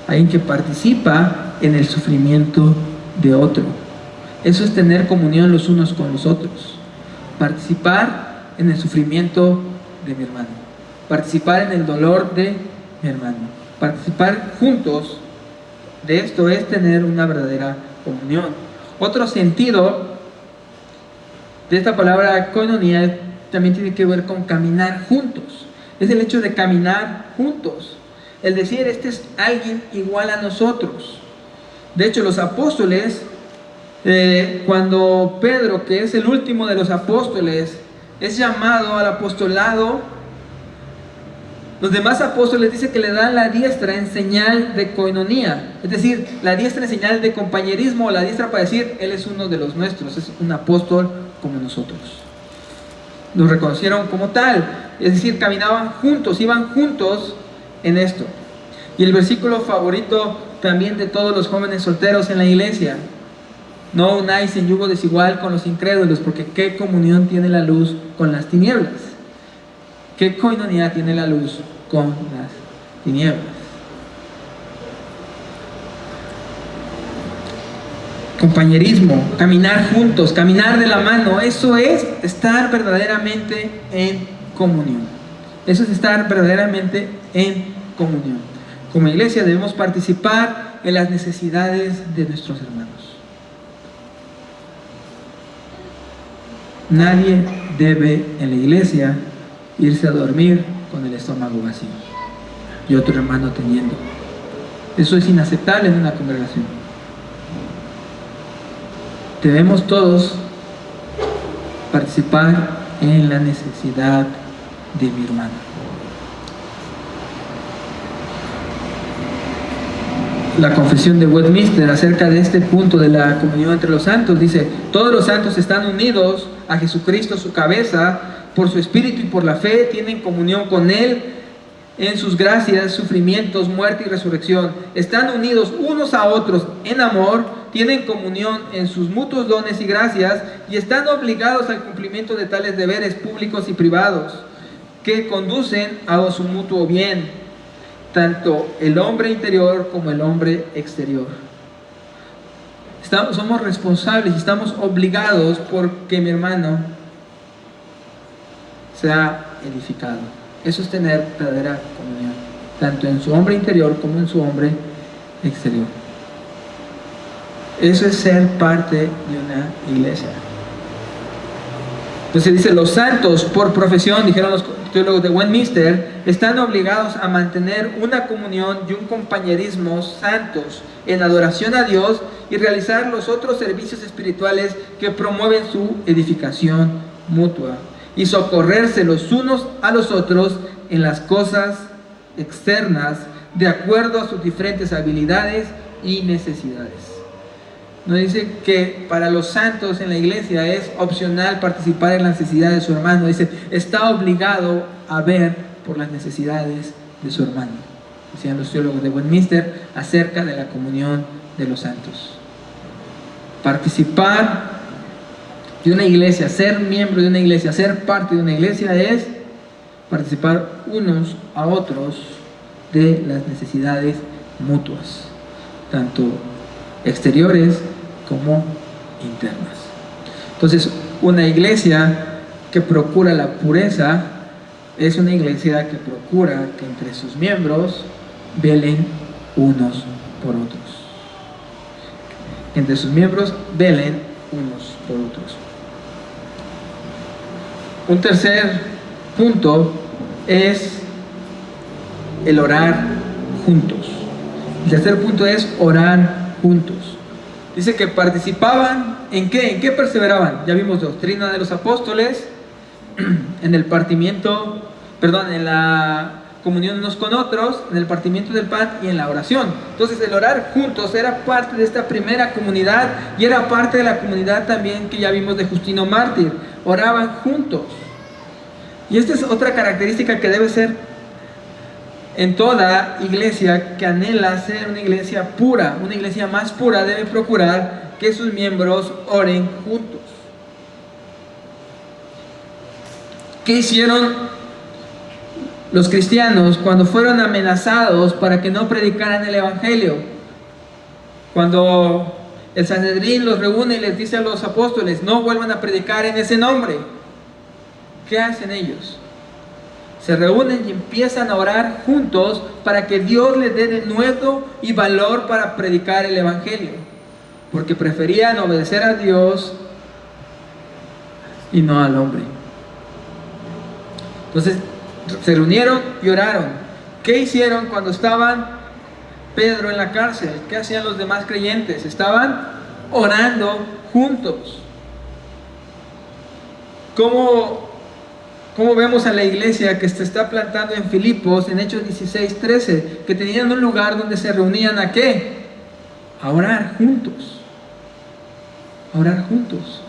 Alguien que participa en el sufrimiento de otro. Eso es tener comunión los unos con los otros. Participar en el sufrimiento de mi hermano. Participar en el dolor de mi hermano. Participar juntos de esto es tener una verdadera comunión. Otro sentido de esta palabra koinonía también tiene que ver con caminar juntos. Es el hecho de caminar juntos. El decir, este es alguien igual a nosotros. De hecho, los apóstoles, cuando Pedro, que es el último de los apóstoles, es llamado al apostolado, los demás apóstoles dicen que le dan la diestra en señal de koinonía. Es decir, la diestra en señal de compañerismo, la diestra para decir, él es uno de los nuestros, es un apóstol como nosotros. Los reconocieron como tal, es decir, caminaban juntos, iban juntos en esto. Y el versículo favorito también de todos los jóvenes solteros en la iglesia: no unáis en yugo desigual con los incrédulos, porque qué comunión tiene la luz con las tinieblas. ¿Qué koinonía tiene la luz con las tinieblas? Compañerismo, caminar juntos, caminar de la mano, eso es estar verdaderamente en comunión. Eso es estar verdaderamente en comunión. Como iglesia debemos participar en las necesidades de nuestros hermanos. Nadie debe en la iglesia irse a dormir con el estómago vacío y otro hermano teniendo. Eso es inaceptable en una congregación. Debemos todos participar en la necesidad de mi hermano. La confesión de Westminster acerca de este punto de la comunión entre los santos dice: todos los santos están unidos a Jesucristo, su cabeza, por su espíritu y por la fe, tienen comunión con Él en sus gracias, sufrimientos, muerte y resurrección. Están unidos unos a otros en amor, tienen comunión en sus mutuos dones y gracias, y están obligados al cumplimiento de tales deberes públicos y privados que conducen a su mutuo bien, tanto el hombre interior como el hombre exterior. Somos responsables y estamos obligados porque mi hermano sea edificado. Eso es tener verdadera comunión, tanto en su hombre interior como en su hombre exterior. Eso es ser parte de una iglesia. Entonces dice: los santos por profesión, dijeron los teólogos de Westminster, están obligados a mantener una comunión y un compañerismo santos en adoración a Dios y realizar los otros servicios espirituales que promueven su edificación mutua y socorrerse los unos a los otros en las cosas externas de acuerdo a sus diferentes habilidades y necesidades. No dice que para los santos en la iglesia es opcional participar en las necesidades de su hermano. Dice, está obligado a ver por las necesidades de su hermano. Decían los teólogos de Westminster acerca de la comunión de los santos. Participar de una iglesia, ser miembro de una iglesia, ser parte de una iglesia es participar unos a otros de las necesidades mutuas, tanto exteriores como internas. Entonces, una iglesia que procura la pureza es una iglesia que procura que entre sus miembros velen unos por otros. Entre sus miembros velen unos por otros. Un tercer punto es el orar juntos. El tercer punto es orar juntos. Dice que participaban ¿en qué? ¿En qué perseveraban? Ya vimos doctrina de los apóstoles, en el partimiento, en la comunión unos con otros, en el partimiento del pan y en la oración. Entonces el orar juntos era parte de esta primera comunidad y era parte de la comunidad también que ya vimos de Justino Mártir. Oraban juntos. Y esta es otra característica que debe ser en toda iglesia que anhela ser una iglesia pura. Una iglesia más pura debe procurar que sus miembros oren juntos. ¿Qué hicieron los cristianos cuando fueron amenazados para que no predicaran el evangelio? Cuando el Sanedrín los reúne y les dice a los apóstoles, no vuelvan a predicar en ese nombre. ¿Qué hacen ellos? Se reúnen y empiezan a orar juntos para que Dios les dé de nuevo y valor para predicar el evangelio, porque preferían obedecer a Dios y no al hombre. Entonces se reunieron y oraron. ¿Qué hicieron cuando estaban Pedro en la cárcel? ¿Qué hacían los demás creyentes? Estaban orando juntos. ¿Cómo vemos a la iglesia que se está plantando en Filipos, en Hechos 16:13, que tenían un lugar donde se reunían ¿a qué? A orar juntos. A orar juntos.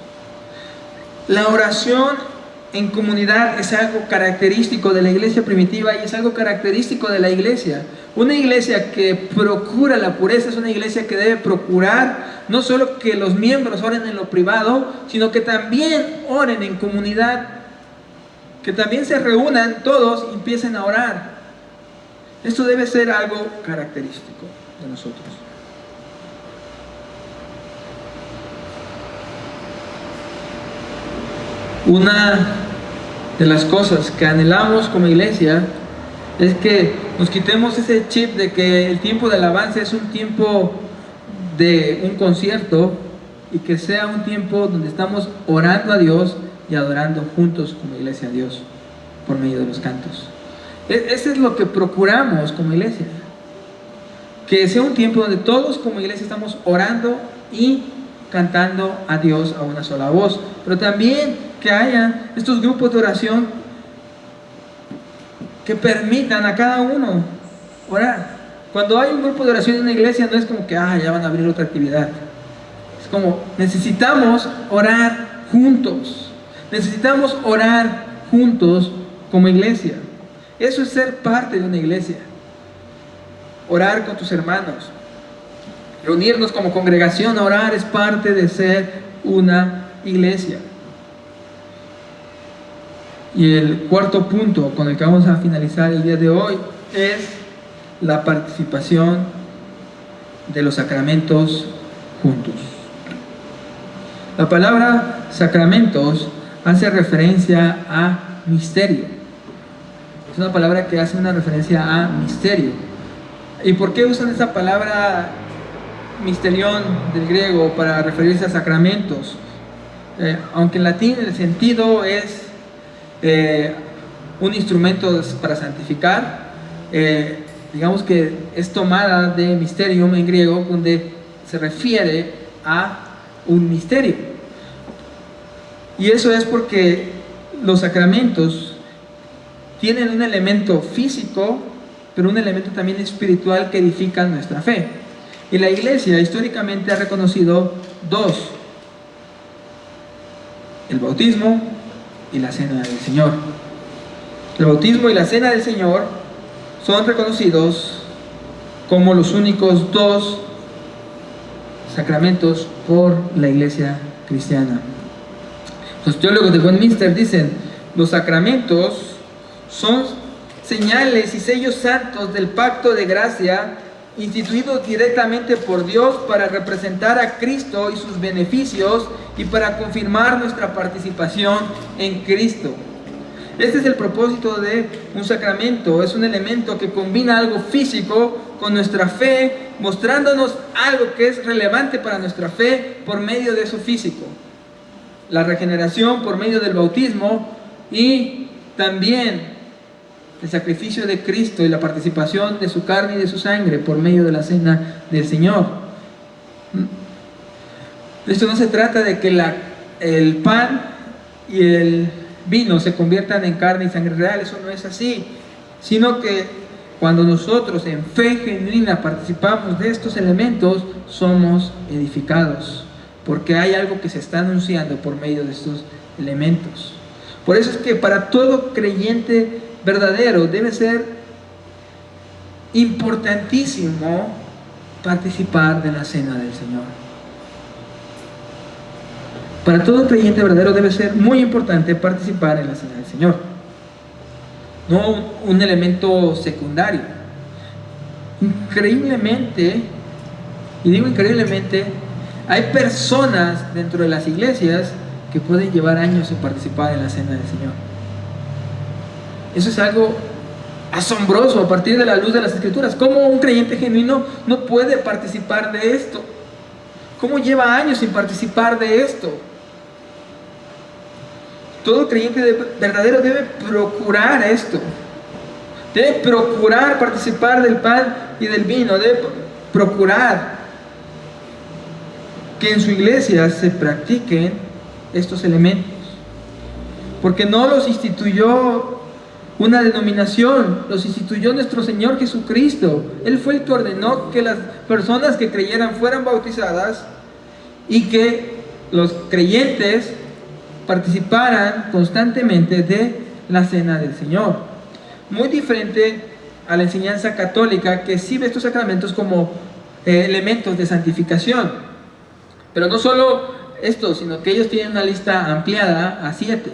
La oración en comunidad es algo característico de la iglesia primitiva y es algo característico de la iglesia. Una iglesia que procura la pureza es una iglesia que debe procurar no solo que los miembros oren en lo privado, sino que también oren en comunidad. Que también se reúnan todos y empiecen a orar. Esto debe ser algo característico de nosotros. Una de las cosas que anhelamos como iglesia es que nos quitemos ese chip de que el tiempo de alabanza es un tiempo de un concierto y que sea un tiempo donde estamos orando a Dios y adorando juntos como iglesia a Dios por medio de los cantos. Eso es lo que procuramos como iglesia, que sea un tiempo donde todos como iglesia estamos orando y cantando a Dios a una sola voz, pero también que haya estos grupos de oración que permitan a cada uno orar. Cuando hay un grupo de oración en una iglesia no es como que ya van a abrir otra actividad, es como necesitamos orar juntos. Necesitamos orar juntos como iglesia. Eso es ser parte de una iglesia. Orar con tus hermanos. Reunirnos como congregación a orar es parte de ser una iglesia. Y el cuarto punto con el que vamos a finalizar el día de hoy es la participación de los sacramentos juntos. La palabra sacramentos hace referencia a misterio. Es una palabra que hace una referencia a misterio. ¿Y por qué usan esa palabra misterión del griego para referirse a sacramentos? Aunque en latín el sentido es un instrumento para santificar, digamos que es tomada de mysterium en griego, donde se refiere a un misterio. Y eso es porque los sacramentos tienen un elemento físico, pero un elemento también espiritual que edifica nuestra fe. Y la iglesia históricamente ha reconocido dos: el bautismo y la cena del Señor. El bautismo y la cena del Señor son reconocidos como los únicos dos sacramentos por la iglesia cristiana. Los teólogos de Westminster dicen: los sacramentos son señales y sellos santos del pacto de gracia instituidos directamente por Dios para representar a Cristo y sus beneficios y para confirmar nuestra participación en Cristo. Este es el propósito de un sacramento. Es un elemento que combina algo físico con nuestra fe, mostrándonos algo que es relevante para nuestra fe por medio de eso físico. La regeneración por medio del bautismo y también el sacrificio de Cristo y la participación de su carne y de su sangre por medio de la cena del Señor. Esto no se trata de que el pan y el vino se conviertan en carne y sangre real. Eso no es así, sino que cuando nosotros en fe genuina participamos de estos elementos, somos edificados, porque hay algo que se está anunciando por medio de estos elementos. Por eso es que para todo creyente verdadero debe ser importantísimo participar de la cena del Señor. Para todo creyente verdadero debe ser muy importante participar en la cena del Señor, no un elemento secundario. Increíblemente, y digo increíblemente, hay personas dentro de las iglesias que pueden llevar años sin participar en la cena del Señor. Eso es algo asombroso a partir de la luz de las Escrituras. ¿Cómo un creyente genuino no puede participar de esto? ¿Cómo lleva años sin participar de esto? Todo creyente verdadero debe procurar esto. Debe procurar participar del pan y del vino. Debe procurar que en su iglesia se practiquen estos elementos. Porque no los instituyó una denominación, los instituyó nuestro Señor Jesucristo. Él fue el que ordenó que las personas que creyeran fueran bautizadas y que los creyentes participaran constantemente de la cena del Señor. Muy diferente a la enseñanza católica, que sí ve estos sacramentos como elementos de santificación. Pero no solo esto, sino que ellos tienen una lista ampliada a 7.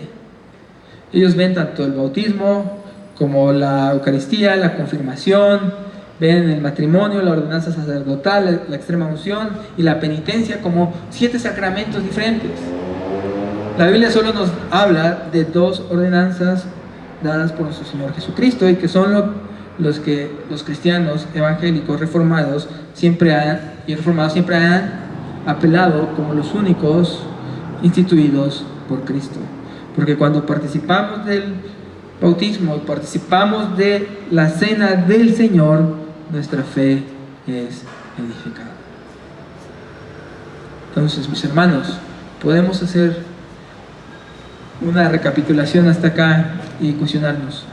Ellos ven tanto el bautismo como la Eucaristía, la confirmación, ven el matrimonio, la ordenanza sacerdotal, la extrema unción y la penitencia como 7 sacramentos diferentes. La Biblia solo nos habla de 2 ordenanzas dadas por nuestro Señor Jesucristo y que son los que los cristianos evangélicos reformados siempre han apelado como los únicos instituidos por Cristo. Porque cuando participamos del bautismo y participamos de la cena del Señor, nuestra fe es edificada. Entonces, mis hermanos, podemos hacer una recapitulación hasta acá y cuestionarnos: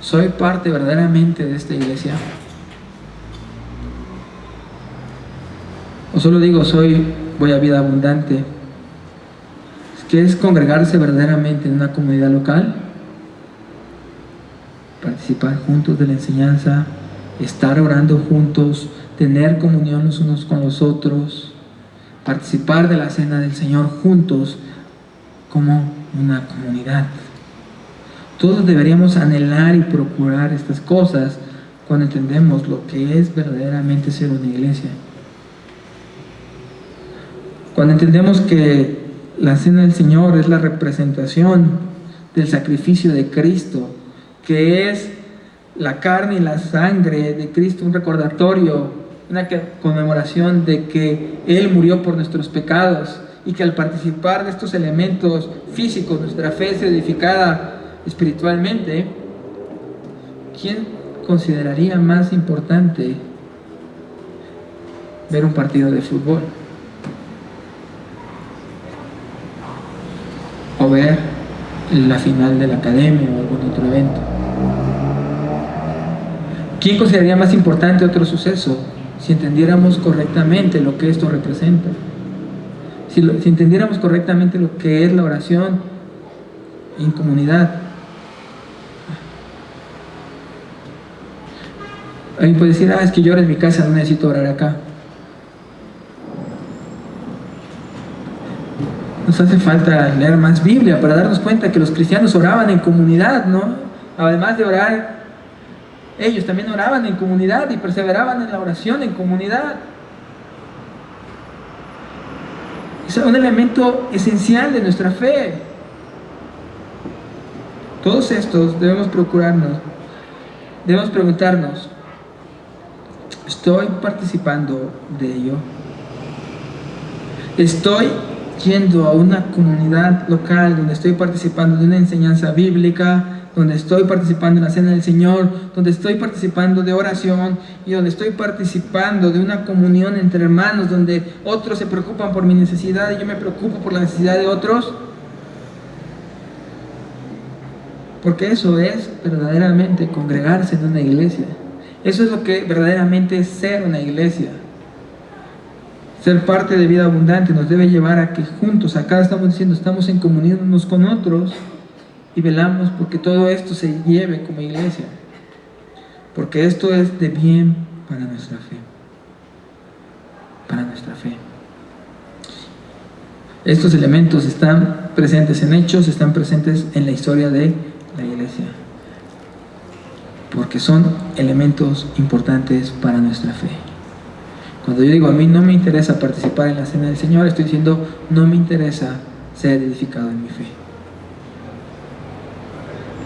¿soy parte verdaderamente de esta iglesia? O solo digo, voy a vida abundante. ¿Qué es congregarse verdaderamente en una comunidad local? Participar juntos de la enseñanza, estar orando juntos, tener comunión los unos con los otros, participar de la cena del Señor juntos como una comunidad. Todos deberíamos anhelar y procurar estas cosas cuando entendemos lo que es verdaderamente ser una iglesia. Cuando entendemos que la cena del Señor es la representación del sacrificio de Cristo, que es la carne y la sangre de Cristo, un recordatorio, una conmemoración de que Él murió por nuestros pecados y que al participar de estos elementos físicos nuestra fe es edificada espiritualmente. ¿Quién consideraría más importante ver un partido de fútbol o ver la final de la academia o algún otro evento? ¿Quién consideraría más importante otro suceso si entendiéramos correctamente lo que esto representa? Si entendiéramos correctamente lo que es la oración en comunidad. Alguien puede decir: es que yo oro en mi casa, no necesito orar acá. Nos hace falta leer más Biblia para darnos cuenta que los cristianos oraban en comunidad, ¿no? Además de orar ellos también oraban en comunidad y perseveraban en la oración en comunidad. Es un elemento esencial de nuestra fe. Todos estos debemos preguntarnos, ¿estoy participando de ello? ¿Estoy yendo a una comunidad local donde estoy participando de una enseñanza bíblica, donde estoy participando en la cena del Señor, donde estoy participando de oración y donde estoy participando de una comunión entre hermanos, donde otros se preocupan por mi necesidad y yo me preocupo por la necesidad de otros? Porque eso es verdaderamente congregarse en una iglesia. Eso es lo que verdaderamente es ser una iglesia. Ser parte de Vida Abundante nos debe llevar a que juntos, acá estamos diciendo, estamos en comunión unos con otros y velamos porque todo esto se lleve como iglesia. Porque esto es de bien para nuestra fe. Para nuestra fe. Estos elementos están presentes en Hechos, están presentes en la historia de la iglesia. Porque son elementos importantes para nuestra fe. Cuando yo digo a mí no me interesa participar en la cena del Señor, estoy diciendo no me interesa ser edificado en mi fe.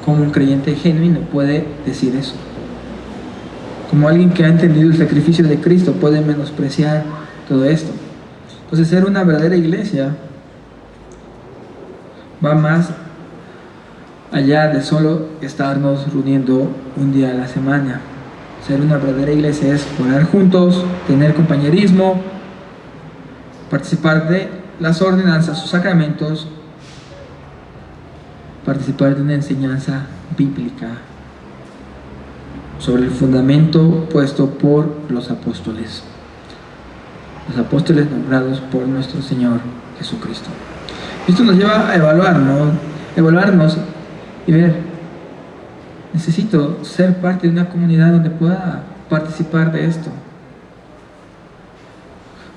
Como un creyente genuino puede decir eso? Como alguien que ha entendido el sacrificio de Cristo puede menospreciar todo esto. Entonces ser una verdadera iglesia va más allá de solo estarnos reuniendo un día a la semana. Ser una verdadera iglesia es orar juntos, tener compañerismo, participar de las ordenanzas o sacramentos, participar de una enseñanza bíblica sobre el fundamento puesto por los apóstoles nombrados por nuestro Señor Jesucristo. Esto nos lleva a evaluarnos y ver, necesito ser parte de una comunidad donde pueda participar de esto.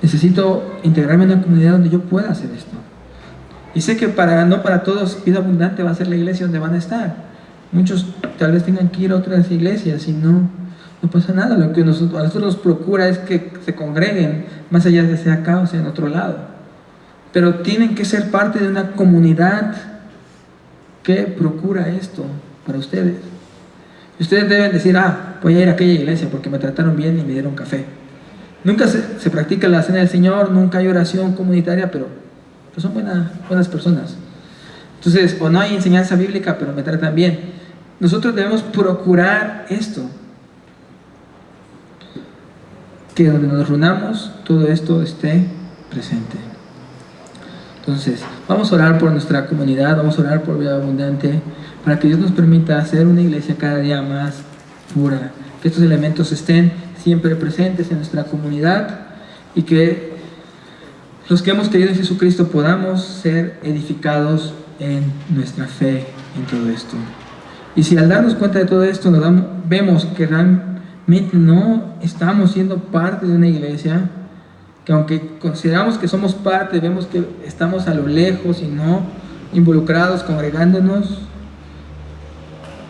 Necesito integrarme en una comunidad donde yo pueda hacer esto. Y sé que no para todos Vida Abundante va a ser la iglesia donde van a estar. Muchos tal vez tengan que ir a otras iglesias y no pasa nada. Lo que a nosotros nos procura es que se congreguen, más allá de sea acá o sea en otro lado. Pero tienen que ser parte de una comunidad que procura esto para ustedes. Y ustedes deben decir, voy a ir a aquella iglesia porque me trataron bien y me dieron café. Nunca se practica la cena del Señor, nunca hay oración comunitaria, pero son buenas personas. Entonces, o no hay enseñanza bíblica, pero me tratan bien. Nosotros debemos procurar esto. Que donde nos reunamos, todo esto esté presente. Entonces, vamos a orar por nuestra comunidad, vamos a orar por Vida Abundante, para que Dios nos permita hacer una iglesia cada día más pura. Que estos elementos estén siempre presentes en nuestra comunidad y que los que hemos creído en Jesucristo podamos ser edificados en nuestra fe en todo esto. Y si al darnos cuenta de todo esto vemos que realmente no estamos siendo parte de una iglesia, que aunque consideramos que somos parte, vemos que estamos a lo lejos y no involucrados, congregándonos,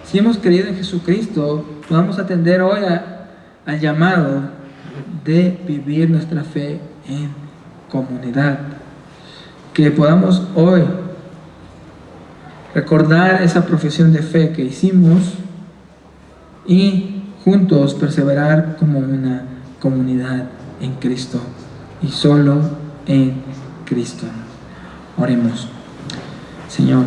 si hemos creído en Jesucristo, podamos atender hoy al llamado de vivir nuestra fe en comunidad. Que podamos hoy recordar esa profesión de fe que hicimos y juntos perseverar como una comunidad en Cristo y solo en Cristo. Oremos. Señor,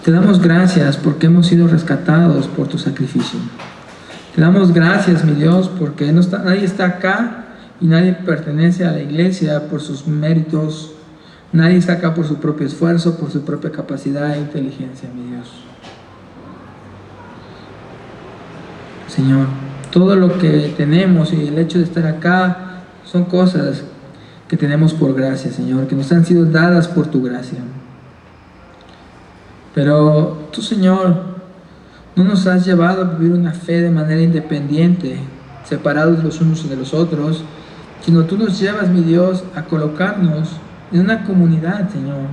te damos gracias porque hemos sido rescatados por tu sacrificio. Te damos gracias, mi Dios, porque nadie está acá y nadie pertenece a la iglesia por sus méritos. Nadie está acá por su propio esfuerzo, por su propia capacidad e inteligencia, mi Dios. Señor, todo lo que tenemos y el hecho de estar acá son cosas que tenemos por gracia, Señor, que nos han sido dadas por tu gracia. Pero tú, Señor, no nos has llevado a vivir una fe de manera independiente, separados los unos de los otros, sino tú nos llevas, mi Dios, a colocarnos en una comunidad, Señor,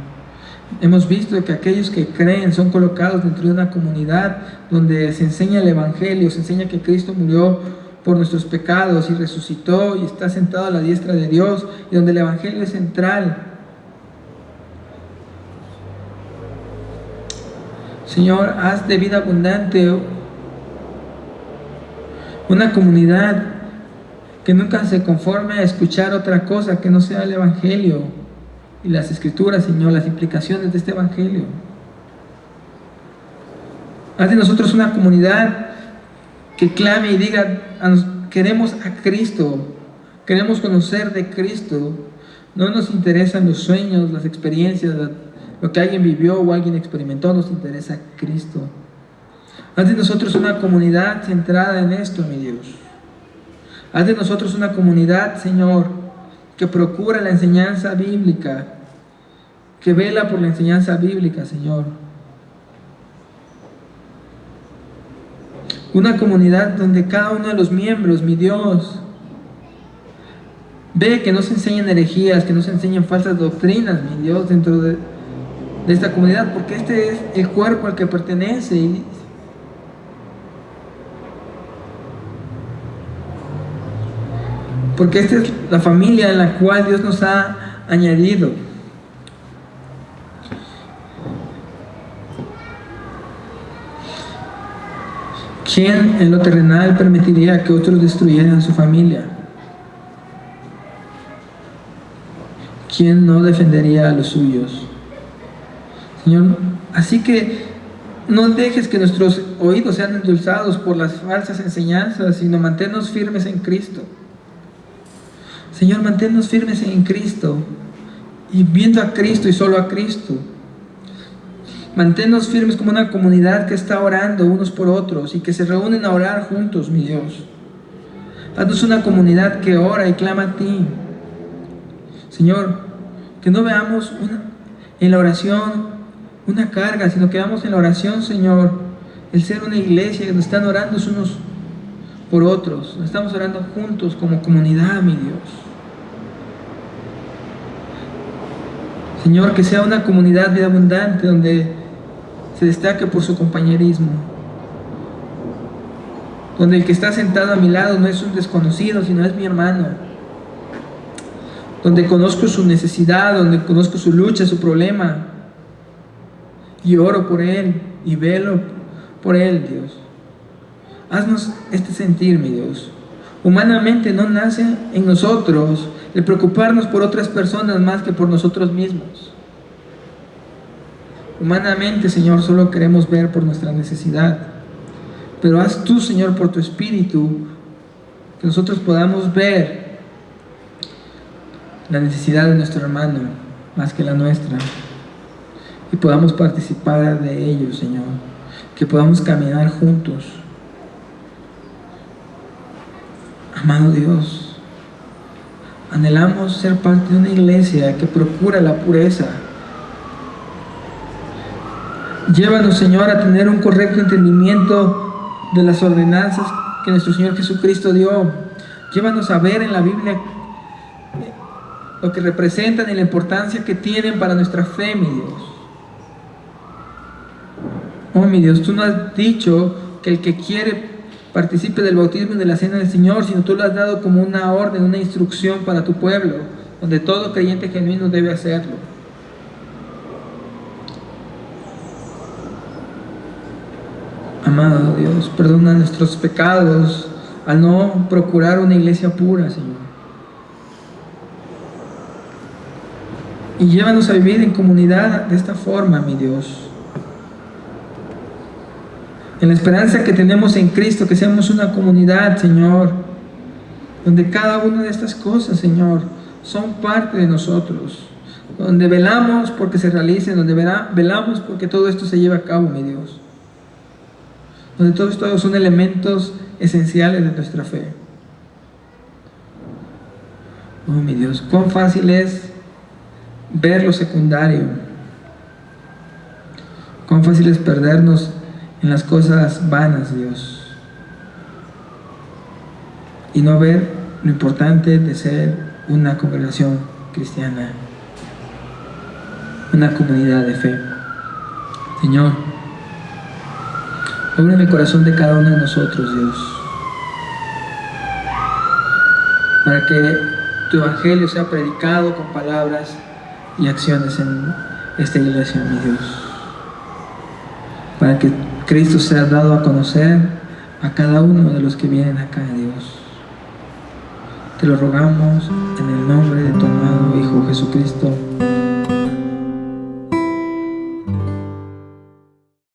Hemos visto que aquellos que creen son colocados dentro de una comunidad donde se enseña el Evangelio, se enseña que Cristo murió por nuestros pecados y resucitó y está sentado a la diestra de Dios, y donde el Evangelio es central. Señor, haz de vida abundante una comunidad que nunca se conforme a escuchar otra cosa que no sea el Evangelio y las Escrituras, Señor, las implicaciones de este Evangelio. Haz de nosotros una comunidad que clame y diga: queremos a Cristo, queremos conocer de Cristo. No nos interesan los sueños, las experiencias, lo que alguien vivió o alguien experimentó, nos interesa Cristo. Haz de nosotros una comunidad centrada en esto, mi Dios. Haz de nosotros una comunidad, Señor, que procura la enseñanza bíblica, que vela por la enseñanza bíblica, Señor. Una comunidad donde cada uno de los miembros, mi Dios, ve que no se enseñan herejías, que no se enseñan falsas doctrinas, mi Dios, dentro de esta comunidad, porque este es el cuerpo al que pertenece. Porque esta es la familia en la cual Dios nos ha añadido. ¿Quién en lo terrenal permitiría que otros destruyeran su familia? ¿Quién no defendería a los suyos? Señor, así que no dejes que nuestros oídos sean endulzados por las falsas enseñanzas, sino manténnos firmes en Cristo. Señor, manténnos firmes en Cristo y viendo a Cristo y solo a Cristo. Manténnos firmes como una comunidad que está orando unos por otros y que se reúnen a orar juntos, mi Dios. Haznos una comunidad que ora y clama a ti. Señor, que no veamos en la oración una carga, sino que veamos en la oración, Señor, el ser una iglesia que nos están orando unos por otros. Nos estamos orando juntos como comunidad, mi Dios. Señor, que sea una comunidad vida abundante donde se destaque por su compañerismo, donde el que está sentado a mi lado no es un desconocido, sino es mi hermano, donde conozco su necesidad, donde conozco su lucha, su problema, y oro por él y velo por él, Dios. Haznos este sentir, mi Dios. Humanamente no nace en nosotros el preocuparnos por otras personas más que por nosotros mismos. Humanamente, Señor, solo queremos ver por nuestra necesidad. Pero haz tú, Señor, por tu Espíritu, que nosotros podamos ver la necesidad de nuestro hermano más que la nuestra. Y podamos participar de ello, Señor. Que podamos caminar juntos. Amado Dios, anhelamos ser parte de una iglesia que procura la pureza. Llévanos, Señor, a tener un correcto entendimiento de las ordenanzas que nuestro Señor Jesucristo dio. Llévanos a ver en la Biblia lo que representan y la importancia que tienen para nuestra fe, mi Dios. Oh, mi Dios, tú no has dicho que el que quiere participe del bautismo y de la cena del Señor, sino tú lo has dado como una orden, una instrucción para tu pueblo, donde todo creyente genuino debe hacerlo. Amado Dios, perdona nuestros pecados al no procurar una iglesia pura, Señor. Y llévanos a vivir en comunidad de esta forma, mi Dios. En la esperanza que tenemos en Cristo, que seamos una comunidad, Señor, donde cada una de estas cosas, Señor, son parte de nosotros. Donde velamos porque se realicen, donde velamos porque todo esto se lleve a cabo, mi Dios. Donde todos estos son elementos esenciales de nuestra fe. Oh, mi Dios, cuán fácil es ver lo secundario. Cuán fácil es perdernos en las cosas vanas, Dios, y no ver lo importante de ser una congregación cristiana. una comunidad de fe. Señor, obra en el corazón de cada uno de nosotros, Dios, para que tu evangelio sea predicado con palabras y acciones en esta iglesia, mi Dios, para que Cristo sea dado a conocer a cada uno de los que vienen acá, Dios. Te lo rogamos en